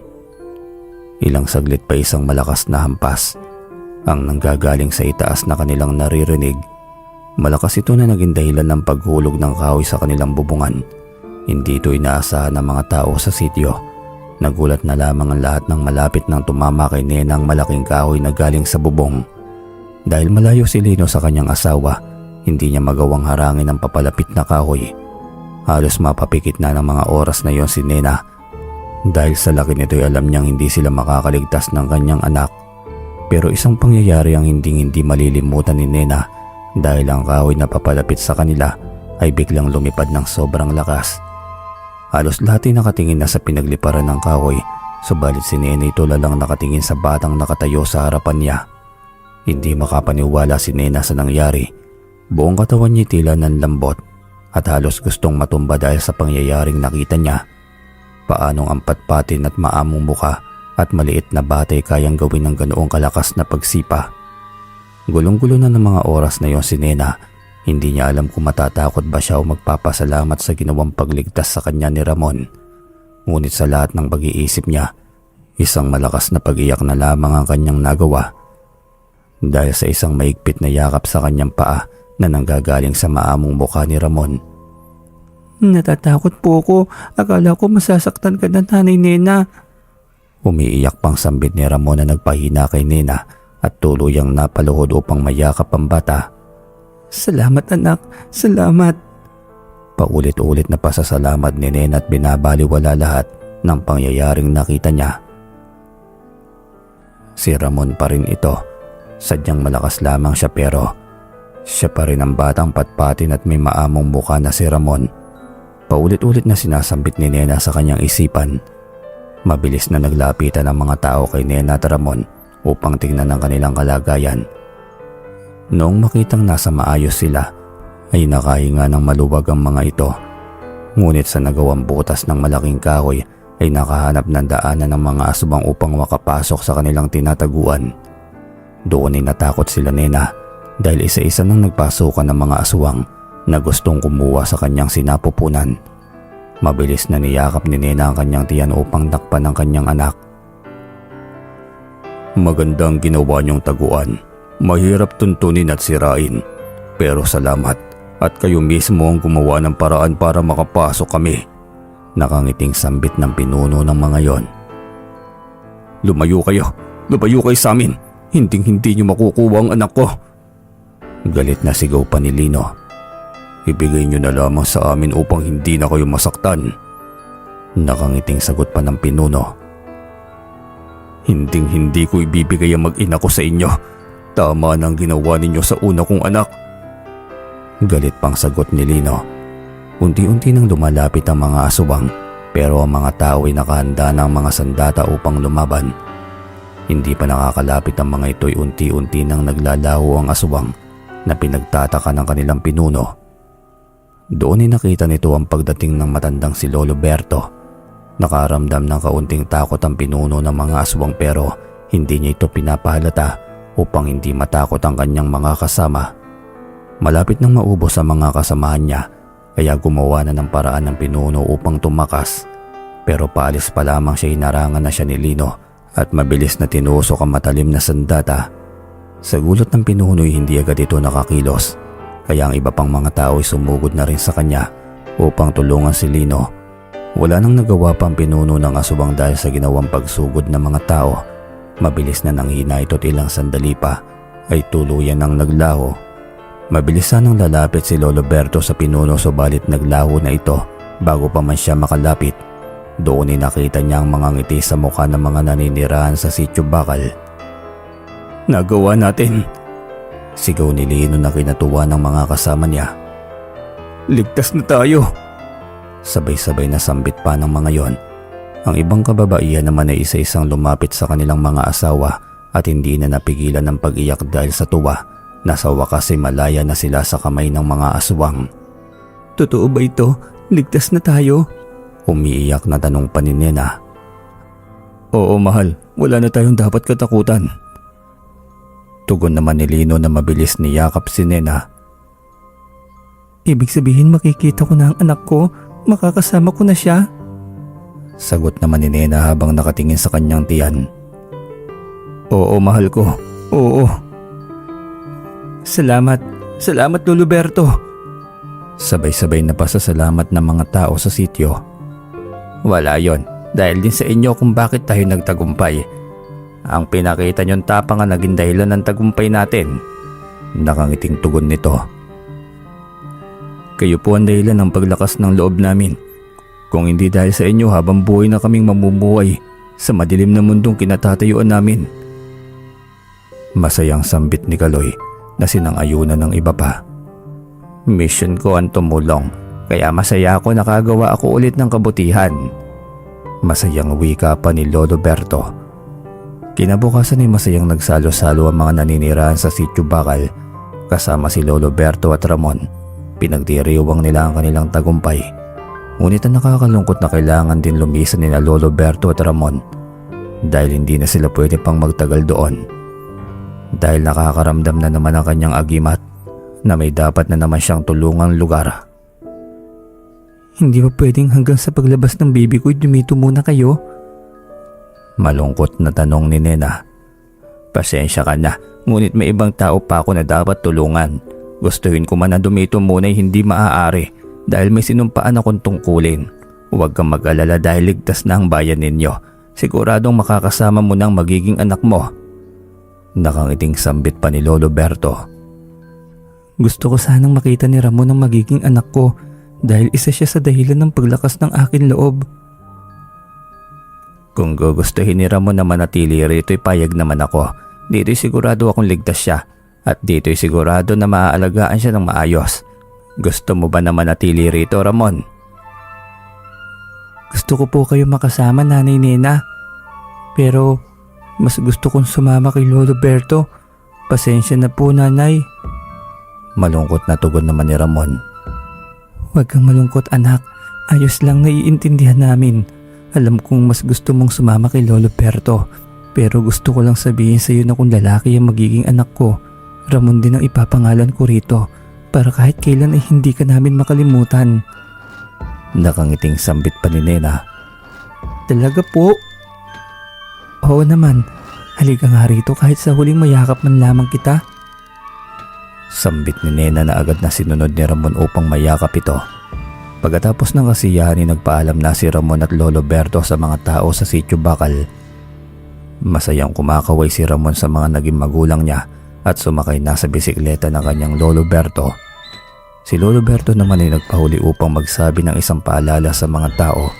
Ilang saglit pa isang malakas na hampas ang nanggagaling sa itaas na kanilang naririnig Malakas ito na naging dahilan ng paghulog ng kahoy sa kanilang bubungan. Hindi ito inaasahan ng mga tao sa sitio. Nagulat na lamang ang lahat ng malapit nang tumama kay Nena ang malaking kahoy na galing sa bubong. Dahil malayo si Lino sa kanyang asawa, hindi niya magawang harangin ang papalapit na kahoy. Halos mapapikit na ng mga oras na yon si Nena. Dahil sa laki nito'y alam niyang hindi sila makakaligtas ng kanyang anak. Pero isang pangyayari ang hindi malilimutan ni Nena dahil ang kahoy na papalapit sa kanila ay biglang lumipad ng sobrang lakas. Halos lahat ay nakatingin na sa pinagliparan ng kahoy, subalit si Nena ito lalang nakatingin sa batang nakatayo sa harapan niya. Hindi makapaniwala si Nena sa nangyari. Buong katawan niya tila nanlambot at halos gustong matumba dahil sa pangyayaring nakita niya. Paanong ang patpatin at maamong muka at maliit na batay kayang gawin ng ganoong kalakas na pagsipa. Gulong-gulo na ng mga oras na yon si Nena. Hindi niya alam kung matatakot ba siya o magpapasalamat sa ginawang pagligtas sa kanya ni Ramon. Ngunit sa lahat ng pag-iisip niya, isang malakas na pag-iyak na lamang ang kanyang nagawa. Dahil sa isang maigpit na yakap sa kanyang paa na nanggagaling sa maamong mukha ni Ramon. Natatakot po ako. Akala ko masasaktan ka na, Nanay Nena. Umiiyak pang sambit ni Ramon na nagpahina kay Nena at tuluyang napaluhod upang mayakap ang bata. Salamat anak, salamat. Paulit-ulit na pasasalamat ni Nena at binabaliwala lahat ng pangyayaring nakita niya. Si Ramon pa rin ito. Sadyang malakas lamang siya pero siya pa rin ang batang patpatin at may maamong mukha na si Ramon. Paulit-ulit na sinasambit ni Nena sa kanyang isipan. Mabilis na naglapitan ang mga tao kay Nena at Ramon upang tingnan ang kanilang kalagayan. Noong makitang nasa maayos sila, ay nakahinga ng maluwag ang mga ito. Ngunit sa nagawang butas ng malaking kahoy ay nakahanap ng daanan ng mga aswang upang makapasok sa kanilang tinataguan. Doon ay natakot sila Nena dahil isa-isa nang nagpasukan ng mga aswang na gustong kumuha sa kanyang sinapupunan. Mabilis na niyakap ni Nena ang kanyang tiyan upang dakpan ang kanyang anak. Magandang ginawa niyong taguan. Mahirap tuntunin at sirain. Pero salamat at kayo mismo ang gumawa ng paraan para makapasok kami. Nakangiting sambit ng pinuno ng mga yon. Lumayo kayo sa amin. Hinding-hindi niyo makukuha ang anak ko. Galit na sigaw pa ni Lino. Ibigay niyo na lamang sa amin upang hindi na kayo masaktan. Nakangiting sagot pa ng pinuno. Hinding-hindi ko ibibigay ang mag-ina ko sa inyo. Tama na ang ginawa ninyo sa una kong anak. Galit pang sagot ni Lino. Unti-unti nang lumalapit ang mga aswang pero ang mga tao ay nakahanda ng mga sandata upang lumaban. Hindi pa nakakalapit ang mga ito'y unti-unti nang naglalaho ang aswang na pinagtataka ng kanilang pinuno. Doon ay nakita nito ang pagdating ng matandang si Lolo Berto. Nakaramdam ng kaunting takot ang pinuno ng mga aswang pero hindi niya ito pinapahalata upang hindi matakot ang kanyang mga kasama. Malapit nang maubos ang mga kasamahan niya kaya gumawa na ng paraan ng pinuno upang tumakas. Pero paalis pa lamang siya inarangan na siya ni Lino at mabilis na tinusok ang matalim na sandata. Sa gulat ng pinuno ay hindi agad ito nakakilos kaya ang iba pang mga tao ay sumugod na rin sa kanya upang tulungan si Lino. Wala nang nagawa pang pinuno ng aswang dahil sa ginawang pagsugod ng mga tao. Mabilis na nanghina ito't ilang sandali pa ay tuluyan nang naglaho. Mabilis sanang lalapit si Lolo Berto sa pinuno subalit naglaho na ito bago pa man siya makalapit. Doon ay nakita niya ang mga ngiti sa mukha ng mga naninirahan sa sitio Bakal. Nagawa natin! Sigaw ni Lino na kinatuwa ng mga kasama niya. Ligtas na tayo! Sabay-sabay na sambit pa ng mga yon. Ang ibang kababaihan naman ay isa-isang lumapit sa kanilang mga asawa at hindi na napigilan ng pag-iyak dahil sa tuwa na sa wakas ay malaya na sila sa kamay ng mga aswang. Totoo ba ito? Ligtas na tayo? Umiiyak na tanong pa ni Nena. Oo mahal, wala na tayong dapat katakutan. Tugon naman ni Lino na mabilis niyakap si Nena. Ibig sabihin makikita ko na ang anak ko? Makakasama ko na siya? Sagot naman ni Nena habang nakatingin sa kanyang tiyan. Oo mahal ko, oo. Salamat, Salamat Lolo Berto. Sabay-sabay na pasasalamat ng mga tao sa sityo. Wala yon, dahil din sa inyo kung bakit tayo nagtagumpay. Ang pinakita niyong tapang ang naging dahilan ng tagumpay natin. Nakangiting tugon nito. Kayo po ang dahilan ng paglakas ng loob namin. Kung hindi dahil sa inyo, habang buhay na kaming mamumuhay sa madilim na mundong kinatatayuan namin. Masayang sambit ni Kaloy na sinang-ayunan ng iba pa. Mission ko ang tumulong, kaya masaya ako nakagawa ako ulit ng kabutihan. Masayang wika pa ni Lolo Berto. Kinabukasan ay masayang nagsalo-salo ang mga naninirahan sa Sitio Bakal kasama si Lolo Berto at Ramon. Pinagdiriwang nila ang kanilang tagumpay. Ngunit ang nakakalungkot na kailangan din lumisan nila Lolo Berto at Ramon dahil hindi na sila pwede pang magtagal doon. Dahil nakakaramdam na naman ang kanyang agimat na may dapat na naman siyang tulungang lugar. Hindi ba pwedeng hanggang sa paglabas ng baby ko dumito muna kayo? Malungkot na tanong ni Nena. Pasensya ka na, ngunit may ibang tao pa ako na dapat tulungan. Gustuhin ko man na dumito muna ay hindi maaari dahil may sinumpaan akong tungkulin. Huwag kang mag-alala dahil ligtas na ang bayan ninyo. Siguradong makakasama mo ng magiging anak mo. Nakangiting sambit pa ni Lolo Berto. Gusto ko sanang makita ni Ramon ang magiging anak ko dahil isa siya sa dahilan ng paglakas ng akin loob. Kung gugustuhin ni Ramon na manatili rito'y payag naman ako. Dito'y sigurado akong ligtas siya at dito'y sigurado na maaalagaan siya ng maayos. Gusto mo ba na manatili rito, Ramon? Gusto ko po kayo makasama, Nanay Nena. Pero mas gusto kong sumama kay Lolo Berto. Pasensya na po, Nanay. Malungkot na tugon naman ni Ramon. Huwag kang malungkot, anak. Ayos lang, naiintindihan namin. Alam kong mas gusto mong sumama kay Lolo Berto. Pero gusto ko lang sabihin sa iyo na kung lalaki ang magiging anak ko, Ramon din ang ipapangalan ko rito para kahit kailan ay hindi ka namin makalimutan. Nakangiting sambit pa ni Nena. Talaga po? Oo naman. Halika nga rito kahit sa huling mayakap man lamang kita. Sambit ni Nena na agad na sinunod ni Ramon upang mayakap ito. Pagkatapos ng kasiyahan ay nagpaalam na si Ramon at Lolo Berto sa mga tao sa Sitio Bakal. Masayang kumakaway si Ramon sa mga naging magulang niya at sumakay na sa bisikleta ng kanyang Lolo Berto. Si Lolo Berto naman ay nagpahuli upang magsabi ng isang paalala sa mga tao.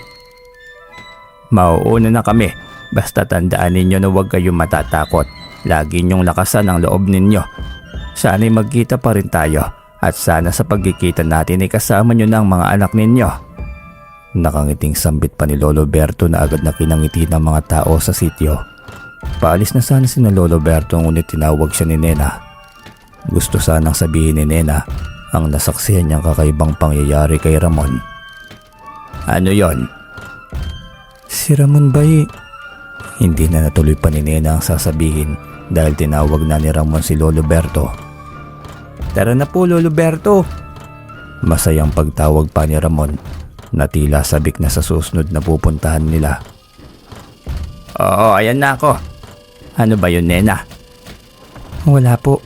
Mauuna na kami, basta tandaan ninyo na huwag kayong matatakot. Lagi niyong lakasan ang loob ninyo. Sana'y magkita pa rin tayo at sana sa pagkikita natin ay kasama niyo na ang mga anak ninyo. Nakangiting sambit pa ni Lolo Berto na agad na kinangiti ng mga tao sa sityo. Paalis na sana si Lolo Berto ngunit tinawag siya ni Nena. Gusto sanang sabihin ni Nena ang nasaksihan niyang kakaibang pangyayari kay Ramon. Ano yon? Si Ramon ba'y... Hindi na natuloy pa ni Nena ang sasabihin dahil tinawag na ni Ramon si Lolo Berto. Tara na po, Lolo Berto. Masayang pagtawag pa ni Ramon na tila sabik na sa susunod na pupuntahan nila. Oo, ayan na ako. Ano ba yun, Nena? Wala po.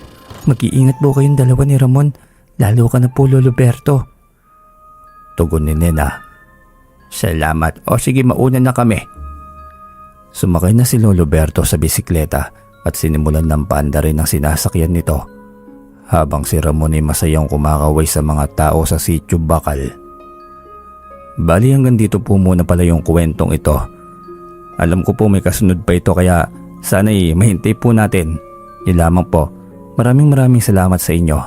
Mag-iingat po kayong dalawa ni Ramon. Lalo ka na po, Lolo Berto. Tugon ni Nena. Salamat. O sige, mauna na kami. Sumakay na si Lolo Berto sa bisikleta at sinimulan ng paandarin ang sinasakyan nito. Habang si Ramon ay masayang kumakaway sa mga tao sa Sitio Bakal. Bali hanggang dito po muna pala yung kwentong ito. Alam ko po may kasunod pa ito kaya sana'y mahintay po natin. Yun lamang po. Maraming salamat sa inyo.